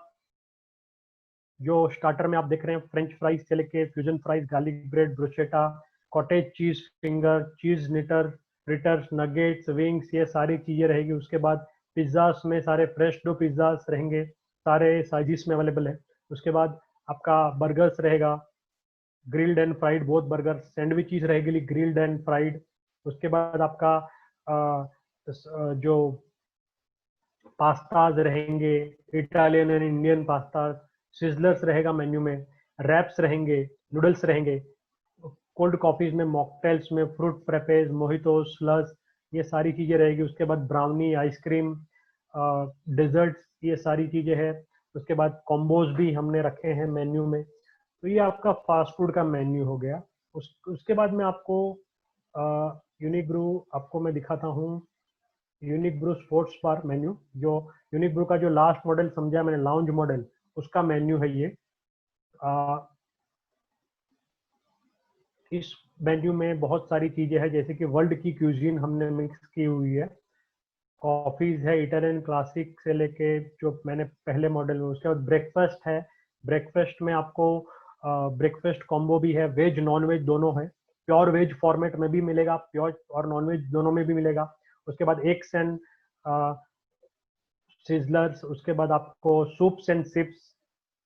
जो स्टार्टर में आप देख रहे हैं फ्रेंच फ्राइज से लेके fusion fries, garlic bread, bruschetta, cottage cheese finger, cheese निटर, फ्रिटर्स, नगेट्स, विंग्स, ये सारी चीजें रहेगी। उसके बाद पिज्जास में सारे फ्रेश डो पिज्जास रहेंगे, सारे साइजेस में अवेलेबल है। उसके बाद आपका बर्गर्स रहेगा, grilled and fried both burger, sandwiches रहेगी ग्रिल्ड एंड फ्राइड। उसके बाद आपका जो पास्ताज रहेंगे, Italian and Indian pasta, sizzlers रहेगा मेन्यू में, रैप्स रहेंगे, नूडल्स रहेंगे, कोल्ड कॉफीज में, मॉकटेल्स में, फ्रूट फ्रेपेज, मोहितो, स्लस, ये सारी चीजें रहेगी। उसके बाद ब्राउनी, आइसक्रीम, डेजर्ट्स, ये सारी चीजें हैं। उसके बाद कॉम्बोज भी हमने रखे हैं मेन्यू में। तो ये आपका फास्ट फूड का मेन्यू हो गया। उसके बाद में आपको यूनिक ब्रू आपको मैं दिखाता हूँ। Unique brew sports bar menu, जो यूनिक ब्रू का जो लास्ट मॉडल समझा मैंने लाउंज मॉडल, उसका मेन्यू है ये। इस मेन्यू में बहुत सारी चीजें हैं, जैसे कि वर्ल्ड की क्यूजीन हमने मिक्स की हुई है। कॉफीज है इटालियन क्लासिक से लेके जो मैंने पहले मॉडल में। उसके बाद ब्रेकफास्ट है। ब्रेकफास्ट में आपको ब्रेकफास्ट कॉम्बो भी है, वेज नॉन वेज दोनों है। प्योर वेज फॉर्मेट में भी मिलेगा, प्योर और नॉन वेज दोनों में भी मिलेगा। उसके बाद एग्स एंड सिजलर्स, उसके बाद आपको सूप्स एंड सिप्स,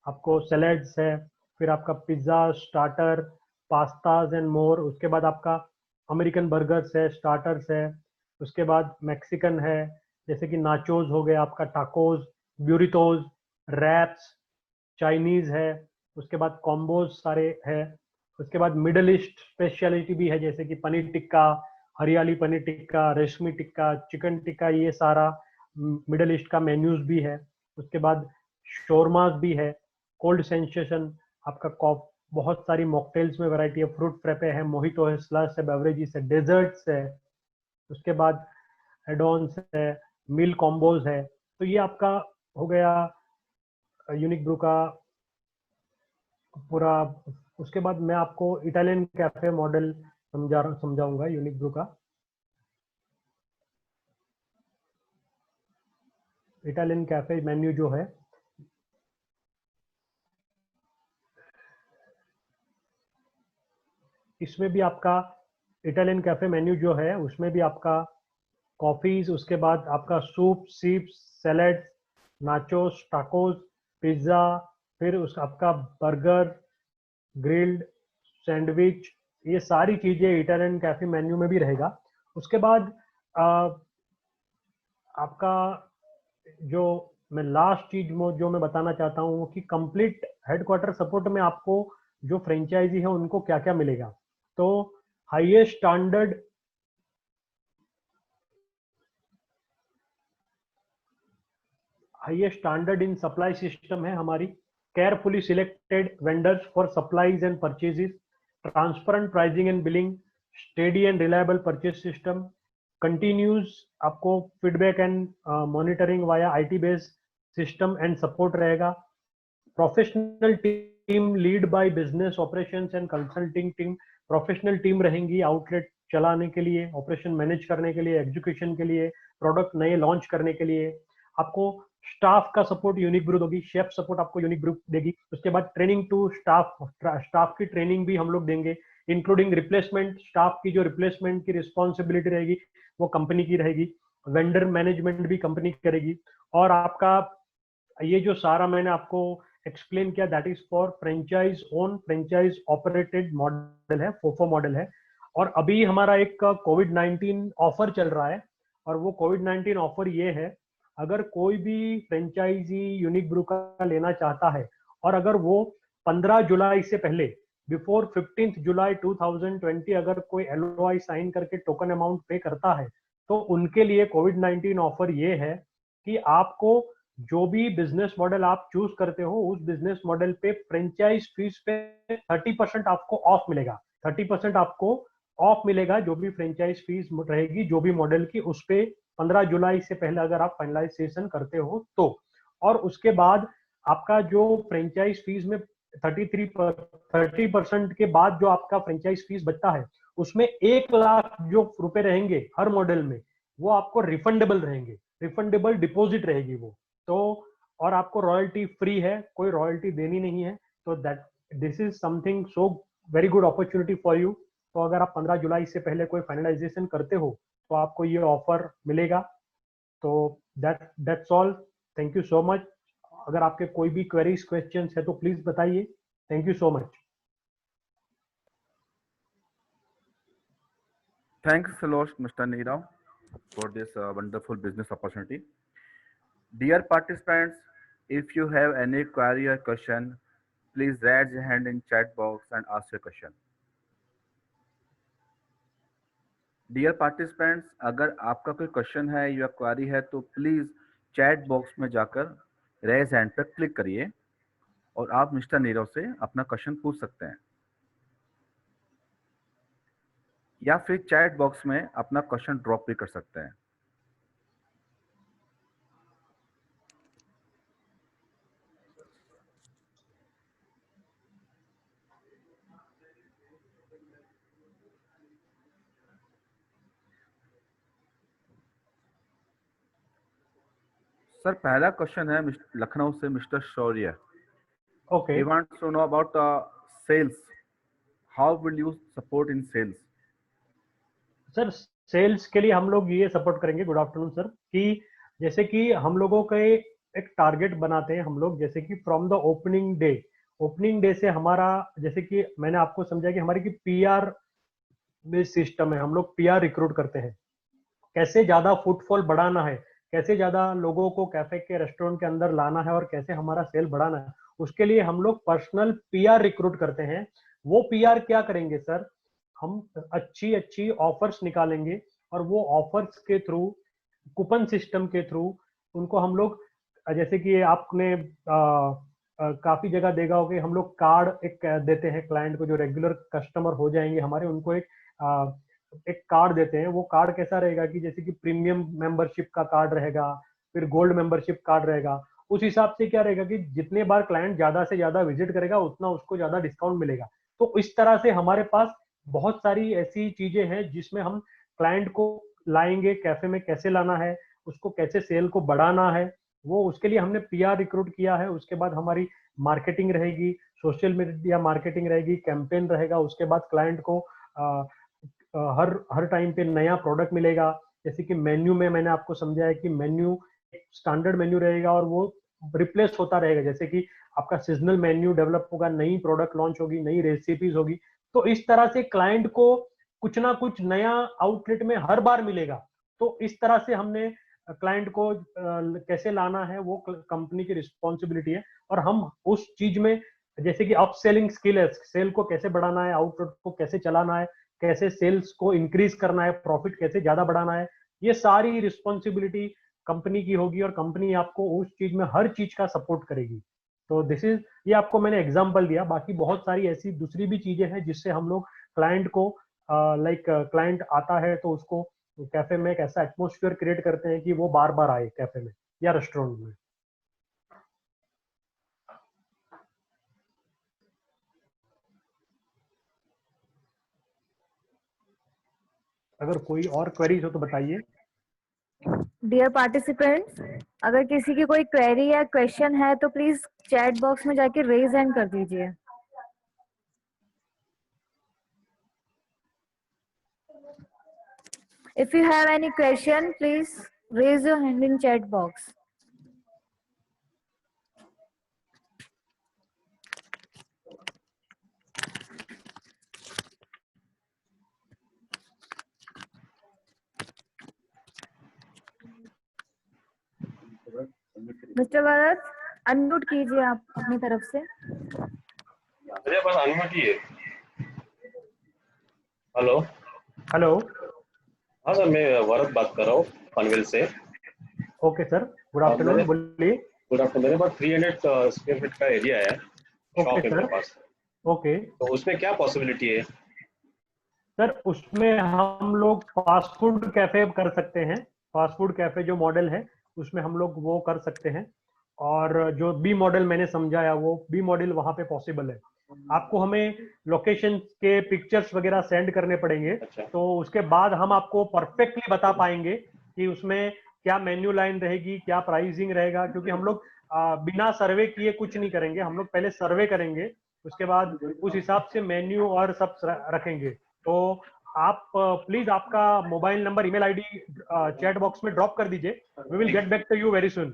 आपको सैलेड्स है, फिर आपका pizza, starter, pastas and more. उसके बाद आपका अमेरिकन बर्गर्स है, स्टार्टर्स है। उसके बाद मैक्सिकन है, जैसे कि नाचोज हो गया आपका, टाकोज, ब्यूरिटोज, रैप्स, चाइनीज है। उसके बाद कॉम्बोज सारे है। उसके बाद मिडल ईस्ट स्पेशलिटी भी है, जैसे कि पनीर टिक्का, हरियाली पनीर टिक्का, रेशमी टिक्का, चिकन टिक्का, ये सारा मिडल ईस्ट का मेन्यूज भी है। उसके बाद शोरमाज भी है, कोल्ड सेंसेशन आपका कॉफ, बहुत सारी मॉकटेल्स में वैरायटी है, फ्रूट फ्रेपे है, मोहितो है, स्लस है, बेवरेजेस है, डेजर्ट्स है। उसके बाद एडॉन्स है, मील कॉम्बोज है। तो ये आपका हो गया यूनिक ब्रू का पूरा। उसके बाद मैं आपको इटालियन कैफे मॉडल समझाऊंगा यूनिक ब्रू का। इटालियन कैफे मेन्यू जो है, इसमें भी आपका इटालियन कैफे मेन्यू जो है उसमें भी आपका कॉफीज, उसके बाद आपका soup, chips, salad, nachos, tacos, pizza, फिर उस आपका बर्गर, ग्रिल्ड, सैंडविच, ये सारी चीज़ें इटालियन कैफे मेन्यू में भी रहेगा। उसके बाद आपका जो मैं लास्ट चीज जो मैं बताना चाहता हूँ कि कंप्लीट हेडक्वार्टर सपोर्ट में आपको जो फ्रेंचाइजी है उनको क्या क्या मिलेगा। तो highest standard in supply system है हमारी। Carefully selected vendors for supplies and purchases, transparent pricing and billing, steady and reliable purchase system, continuous आपको feedback and monitoring via IT based system and support रहेगा। Professional team led by business operations and consulting team, professional team रहेंगी outlet चलाने के लिए, operation manage करने के लिए, execution के लिए, प्रोडक्ट नए लॉन्च करने के लिए। आपको स्टाफ का सपोर्ट यूनिक ग्रुप होगी, शेफ सपोर्ट आपको यूनिक ग्रुप देगी। उसके बाद ट्रेनिंग टू स्टाफ, स्टाफ की ट्रेनिंग भी हम लोग देंगे इंक्लूडिंग रिप्लेसमेंट, स्टाफ की जो रिप्लेसमेंट की रिस्पॉन्सिबिलिटी रहेगी वो कंपनी की रहेगी, वेंडर मैनेजमेंट भी कंपनी करेगी, और आपका ये जो सारा मैंने आपको एक्सप्लेन किया that is for franchise own franchise operated model है, फोफो मॉडल है। और अभी हमारा एक कोविड-19 ऑफर चल रहा है, और वो कोविड-19 ऑफर ये है, अगर कोई भी फ्रेंचाइजी यूनिक ब्रू का लेना चाहता है और अगर वो 15 जुलाई से पहले बिफोर 15 जुलाई 2020 अगर कोई LOI साइन करके टोकन अमाउंट पे करता है, तो उनके लिए कोविड-19 ऑफर ये है कि आपको जो भी बिजनेस मॉडल आप चूज करते हो उस बिजनेस मॉडल पे फ्रेंचाइज फीस पे 30% आपको ऑफ मिलेगा। 30% आपको ऑफ मिलेगा जो भी फ्रेंचाइज फीस रहेगी जो भी मॉडल की, उस पे 15 जुलाई से पहले अगर आप फाइनलाइजेशन करते हो तो। और उसके बाद आपका जो फ्रेंचाइज फीस में 30% के बाद जो आपका फ्रेंचाइज फीस बचता है उसमें 1 लाख जो रुपए रहेंगे हर मॉडल में वो आपको रिफंडेबल रहेंगे, रिफंडेबल डिपॉजिट रहेगी वो तो। और आपको रॉयल्टी फ्री है, कोई रॉयल्टी देनी नहीं है। तो that this is something so very good opportunity for you. तो अगर आप 15 जुलाई से पहले कोई फाइनलाइजेशन करते हो तो आपको ये ऑफर मिलेगा। तो that's all, thank you so much. अगर आपके कोई भी क्वेरीज क्वेश्चंस है तो प्लीज बताइए। Thank you so much. Thanks a lot, Mr. Nirav, for this wonderful business opportunity. Dear participants, if you have any query or question, please raise your hand in chat box and ask your question. Dear participants, अगर आपका कोई question है या query है तो please chat box में जाकर raise hand पर क्लिक करिए और आप मिस्टर नीरव से अपना क्वेश्चन पूछ सकते हैं, या फिर चैट बॉक्स में अपना क्वेश्चन ड्रॉप भी कर सकते हैं। सर पहला क्वेश्चन है लखनऊ से mister Shaurya. Okay He wants to know about sales. How will you support in sales? Sir, sales के लिए हम लोग ये सपोर्ट करेंगे, गुड आफ्टरनून सर, कि जैसे कि हम लोगों के एक टारगेट बनाते हैं हम लोग, जैसे कि फ्रॉम द ओपनिंग डे से हमारा, जैसे कि मैंने आपको समझा कि हमारी की PR बेस्ड सिस्टम है, हम लोग PR रिक्रूट करते हैं। कैसे ज्यादा फुटफॉल बढ़ाना है, कैसे ज्यादा लोगों को कैफे के रेस्टोरेंट के अंदर लाना है और कैसे हमारा सेल बढ़ाना है, उसके लिए हम लोग पर्सनल PR रिक्रूट करते हैं। वो PR क्या करेंगे सर, हम अच्छी अच्छी ऑफर्स निकालेंगे और वो ऑफर्स के थ्रू, कूपन सिस्टम के थ्रू उनको हम लोग, जैसे कि आपने काफी जगह देखा होगा कि हम लोग कार्ड एक देते हैं क्लाइंट को, जो रेगुलर कस्टमर हो जाएंगे हमारे, उनको एक कार्ड देते हैं। वो कार्ड कैसा रहेगा कि जैसे कि प्रीमियम मेंबरशिप का कार्ड रहेगा, फिर गोल्ड मेंबरशिप कार्ड रहेगा। उस हिसाब से क्या रहेगा कि जितने बार क्लाइंट ज्यादा से ज्यादा विजिट करेगा उतना उसको ज्यादा डिस्काउंट मिलेगा। तो इस तरह से हमारे पास बहुत सारी ऐसी चीजें हैं जिसमें हम क्लाइंट को लाएंगे, कैफे में कैसे लाना है, उसको कैसे सेल को बढ़ाना है, वो उसके लिए हमने PR रिक्रूट किया है। उसके बाद हमारी मार्केटिंग रहेगी, सोशल मीडिया मार्केटिंग रहेगी, कैंपेन रहेगा। उसके बाद क्लाइंट को हर टाइम पे नया प्रोडक्ट मिलेगा। जैसे कि मेन्यू में मैंने आपको समझाया कि मेन्यू स्टैंडर्ड मेन्यू रहेगा और वो रिप्लेस होता रहेगा। जैसे कि आपका सीजनल मेन्यू डेवलप होगा, नई प्रोडक्ट लॉन्च होगी, नई रेसिपीज होगी। तो इस तरह से क्लाइंट को कुछ ना कुछ नया आउटलेट में हर बार मिलेगा। तो इस तरह से हमने क्लाइंट को कैसे लाना है वो कंपनी की रिस्पॉन्सिबिलिटी है। और हम उस चीज में, जैसे कि अपसेलिंग स्किल है, सेल को कैसे बढ़ाना है, आउटलेट को कैसे चलाना है, कैसे सेल्स को इंक्रीज करना है, प्रॉफिट कैसे ज्यादा बढ़ाना है, ये सारी रिस्पॉन्सिबिलिटी कंपनी की होगी और कंपनी आपको उस चीज में हर चीज का सपोर्ट करेगी। तो दिस इज, ये आपको मैंने एग्जांपल दिया। बाकी बहुत सारी ऐसी दूसरी भी चीजें हैं जिससे हम लोग क्लाइंट को, क्लाइंट आता है तो उसको कैफे में एक ऐसा एटमोस्फियर क्रिएट करते हैं कि वो बार बार आए कैफे में या रेस्टोरेंट में। अगर कोई और क्वेरीज हो तो बताइए। डियर पार्टिसिपेंट्स, अगर किसी की कोई क्वेरी या क्वेश्चन है तो प्लीज चैट बॉक्स में जाके रेज हैंड कर दीजिए। If you have any question, please raise your hand in chat box. Mister Bharat, unmute कीजिए आप अपनी तरफ से। अरे बस अनम्यूट ही है। Hello hello. हाँ सर, मैं वरद बात कर रहा हूँ पनवेल से। ओके सर, गुड आफ्टरनून, बोलिए। Good afternoon. मेरे पास 300 स्क्वायर फीट का एरिया है, शॉप ओके है मेरे सर। पास। ओके तो उसमें क्या पॉसिबिलिटी है? सर, उसमें हम लोग फास्ट फूड कैफे कर सकते हैं। फास्ट फूड कैफे जो मॉडल है उसमें हम लोग वो कर सकते हैं। और जो बी मॉडल मैंने समझाया वो बी मॉडल वहां पे पॉसिबल है। आपको हमें लोकेशन के पिक्चर्स वगैरह सेंड करने पड़ेंगे। अच्छा। तो उसके बाद हम आपको परफेक्टली बता पाएंगे कि उसमें क्या मेन्यू लाइन रहेगी, क्या प्राइसिंग रहेगा, क्योंकि हम लोग बिना सर्वे किए कुछ नहीं करेंगे। हम लोग पहले सर्वे करेंगे, उसके बाद उस हिसाब से मेन्यू और सब रखेंगे। तो आप प्लीज आपका mobile number, email ID chat box में ड्रॉप कर दीजिए। We will get back to you very soon.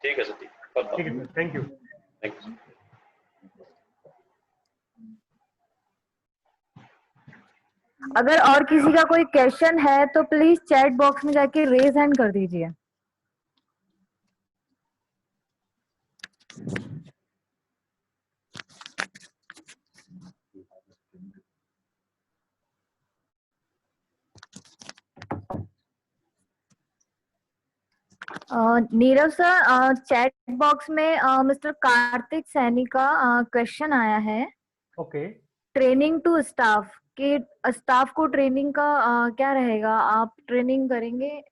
ठीक है सर, ठीक है sir, thank you. Thank you. अगर और किसी का कोई क्वेश्चन है तो प्लीज चैट बॉक्स में जाके रेज हैंड कर दीजिए। नीरव सर, चैट बॉक्स में मिस्टर कार्तिक सैनी का क्वेश्चन आया है। ओके। ट्रेनिंग टू स्टाफ कि स्टाफ को ट्रेनिंग का क्या रहेगा, आप ट्रेनिंग करेंगे?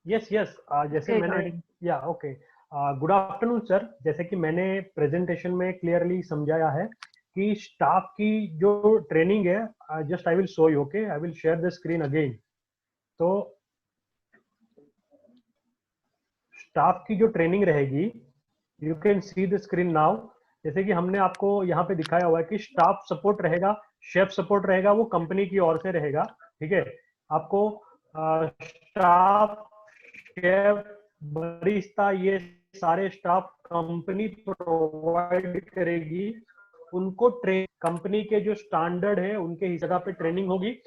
यस यस, जैसे मैंने, Regarding. या ओके, गुड आफ्टरनून सर। जैसे कि मैंने प्रेजेंटेशन में क्लियरली समझाया है कि स्टाफ की जो ट्रेनिंग है, just I will show you. Okay, I will share the screen again. तो स्टाफ की जो ट्रेनिंग रहेगी, you can see the screen now. जैसे कि हमने आपको यहाँ पे दिखाया हुआ है कि स्टाफ सपोर्ट रहेगा, शेफ सपोर्ट रहेगा, वो कंपनी की ओर से रहेगा। ठीक है, आपको स्टाफ, शेफ, बरिस्ता, ये सारे स्टाफ कंपनी प्रोवाइड करेगी। उनको कंपनी के जो स्टैंडर्ड है उनके हिसाब पे ट्रेनिंग होगी,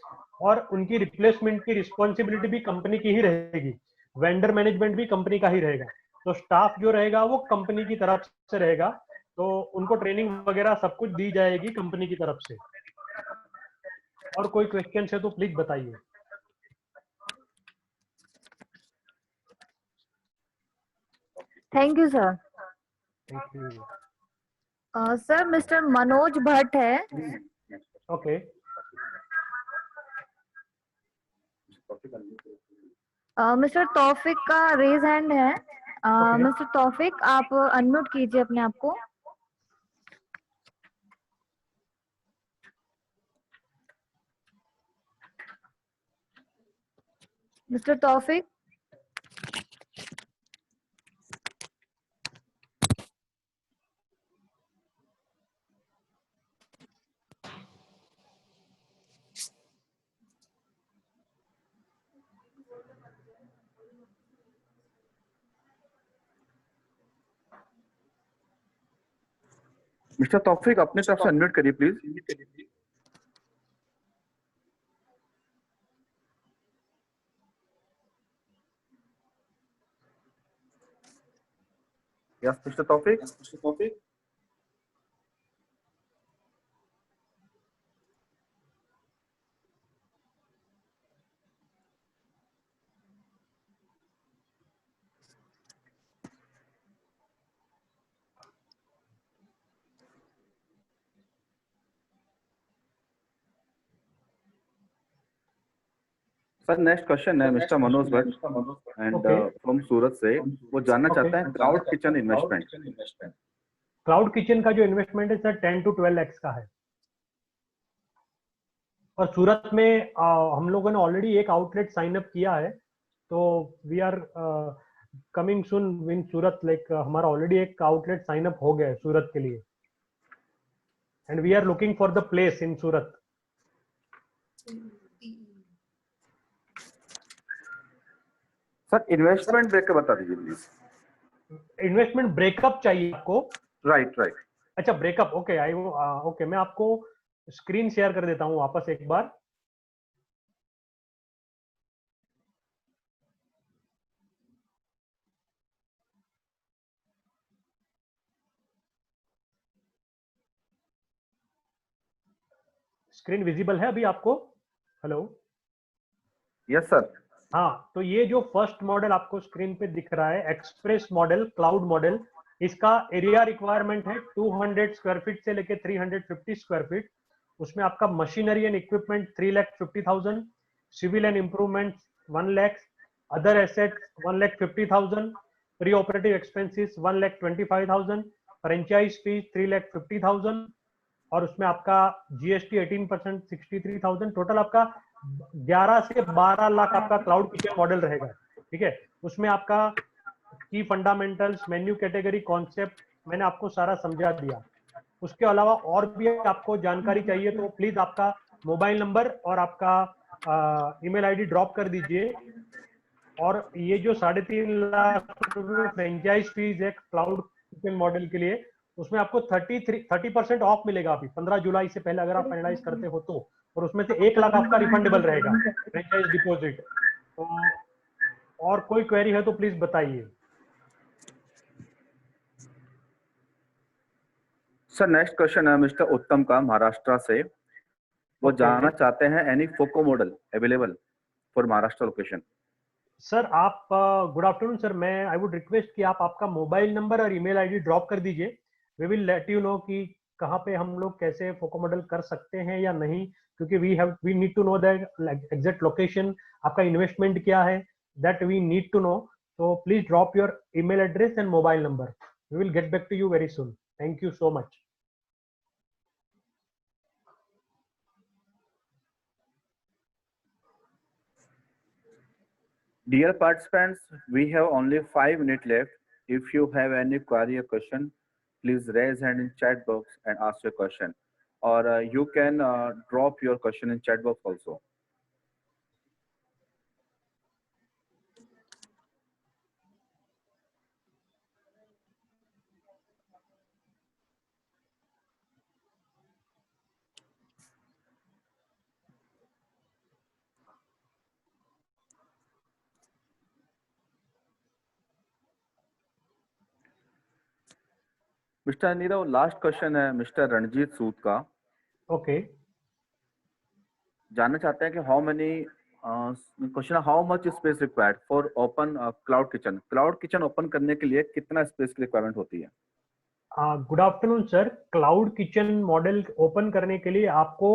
और उनकी रिप्लेसमेंट की रिस्पॉन्सिबिलिटी भी कंपनी की ही रहेगी। वेंडर मैनेजमेंट भी कंपनी का ही रहेगा। तो स्टाफ जो रहेगा वो कंपनी की तरफ से रहेगा। तो उनको ट्रेनिंग वगैरह सब कुछ दी जाएगी कंपनी की तरफ से। और कोई क्वेश्चन है तो प्लीज बताइए। Thank you sir. Thank you. Sir, mister Manoj Bhatt है। ओके। मिस्टर तौफिक का रेज हैंड है। Okay. मिस्टर तौफिक, आप अनम्यूट कीजिए अपने आप को। मिस्टर तौफिक, मिस्टर तौफिक अपने तरफ से अनम्यूट करिए please. Yes mister Taufiq. Sir next question है mister Manoj Bhatt and Okay. From Surat से। वो जानना Okay. चाहता है cloud kitchen investment. Cloud kitchen का जो इन्वेस्टमेंट है सर 10 to 12 lakhs का है। और सूरत में हम लोगों ने ऑलरेडी एक आउटलेट साइन अप किया है। तो we are coming soon in Surat. Like हमारा ऑलरेडी एक आउटलेट साइन अप हो गया है सूरत के लिए, and we are looking for the place in Surat. Sir investment breakup बता दीजिए प्लीज। इन्वेस्टमेंट ब्रेकअप चाहिए आपको? Right right. अच्छा ब्रेकअप, ओके ओके, मैं आपको स्क्रीन शेयर कर देता हूँ वापस एक बार। स्क्रीन विजिबल है अभी आपको? हेलो? Yes sir. हाँ, तो ये जो फर्स्ट मॉडल आपको स्क्रीन पे दिख रहा है, एक्सप्रेस मॉडल, क्लाउड मॉडल, इसका एरिया रिक्वायरमेंट है 200 स्क्वायर फीट से लेके 350 स्क्वायर फीट। उसमें आपका machinery and equipment 3,50,000, civil and improvement 1 lakh, other assets 1,50,000, pre operative expenses 1,25,000, franchise fees 3,50,000, और उसमें आपका जीएसटी 18% 63,000, टोटल आपका 11 से 12 लाख आपका क्लाउड किचन मॉडल रहेगा। ठीक है, उसमें आपका की फंडामेंटल्स, मेन्यू कैटेगरी, कॉन्सेप्ट मैंने आपको सारा समझा दिया। उसके अलावा और भी आपको जानकारी चाहिए तो प्लीज आपका मोबाइल नंबर और आपका ईमेल आईडी ड्रॉप कर दीजिए। और ये जो 3.5 लाख रुपए फ्रेंचाइज फीस है क्लाउड किचन मॉडल के लिए, उसमें आपको 30% ऑफ मिलेगा अभी 15 जुलाई से पहले अगर आप फाइनलाइज करते हो तो, और उसमें से 1 लाख आपका रिफंडेबल रहेगा फ्रेंचाइज डिपॉजिट। तो और कोई क्वेरी है तो प्लीज बताइए। सर नेक्स्ट क्वेश्चन है मिस्टर उत्तम का महाराष्ट्र से। वो Okay. जानना चाहते हैं any FOCO model available for Maharashtra location. Sir आप गुड आफ्टरनून सर, मैं आई वुड रिक्वेस्ट कि आप आपका मोबाइल नंबर और ईमेल आईडी ड्रॉप कर दीजिए। We will let you know कि कहाँ पे हम लोग कैसे फोको मॉडल कर सकते हैं या नहीं, क्योंकि we need to know that exact location, आपका इन्वेस्टमेंट क्या है, that we need to know. So please drop your email address and mobile number, we will get back to you very soon. Thank you so much. Dear participants, we have only 5 minutes left. If you have any query or question, please raise hand in chat box and ask your question. Or you can drop your question in chat box also. Mister Nirav, last question है mister Ranjit सूद का। Okay, जानना चाहते हैं कि how many question, how much space required for open cloud kitchen. Cloud kitchen open करने के लिए कितना स्पेस की रिक्वायरमेंट होती है? Good afternoon sir, cloud kitchen model open करने के लिए आपको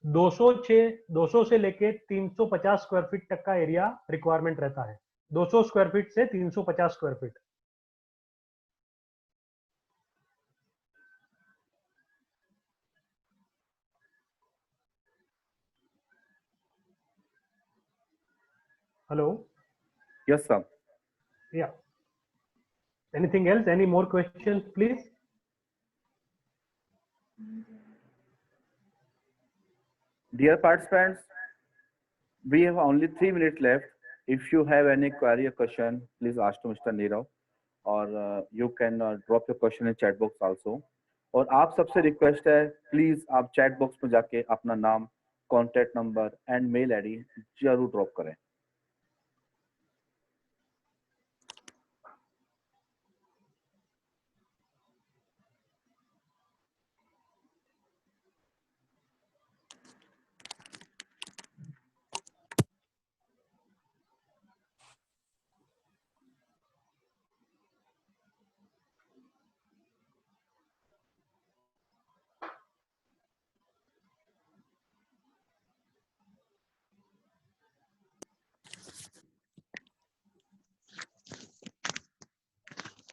200 से लेके 350 स्क्वायर फीट तक का एरिया रिक्वायरमेंट रहता है। 200 स्क्वायर फीट से 350 square feet. Hello? Yes sir. या anything else, any more questions please? Dear participants, we have only 3 minutes left. If you have any query or question, please ask to Mr. Nirav, or you can drop your question in chat box also. और आप सबसे request है, please आप chat box में जाके अपना नाम, contact number and mail ID जरूर ड्रॉप करें।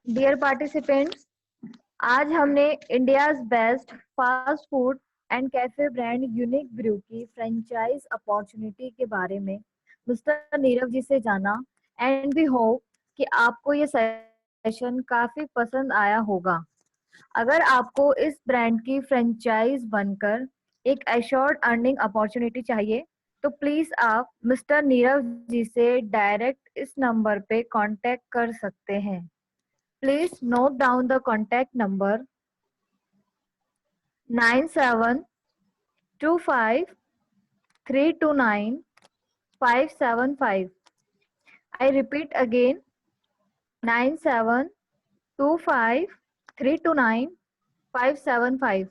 डियर पार्टिसिपेंट्स, आज हमने India's best fast food and cafe brand unique Bru की फ्रेंचाइज अपॉर्चुनिटी के बारे में मिस्टर नीरव जी से जाना, एंड वी होप कि आपको ये सेशन काफी पसंद आया होगा। अगर आपको इस ब्रांड की फ्रेंचाइज बनकर एक एश्योर्ड अर्निंग अपॉर्चुनिटी चाहिए तो प्लीज आप मिस्टर नीरव जी से डायरेक्ट इस नंबर पे कांटेक्ट कर सकते हैं। Please note down the contact number 9725329575। I repeat again 9725329575।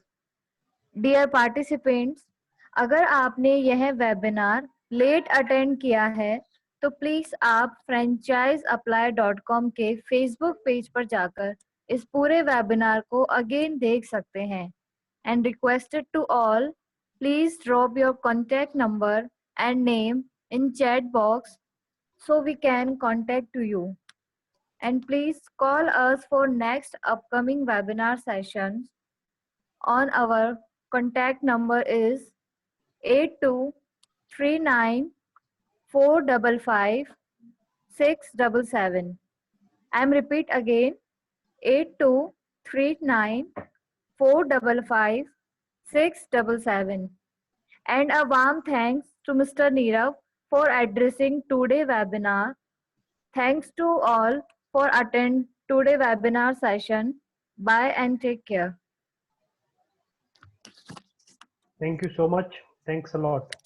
Dear participants, अगर आपने यह वेबिनार लेट अटेंड किया है तो प्लीज आप franchiseapply.com के फेसबुक पेज पर जाकर इस पूरे वेबिनार को अगेन देख सकते हैं। And requested to all, please drop your contact number and name in chat box so we can contact to you. And please call us for next upcoming webinar sessions. On our contact number is 8239455677. I'm repeat again 8239455677. And a warm thanks to Mr. Nirav for addressing today's webinar. Thanks to all for attend today's webinar session. Bye and take care. Thank you so much. Thanks a lot.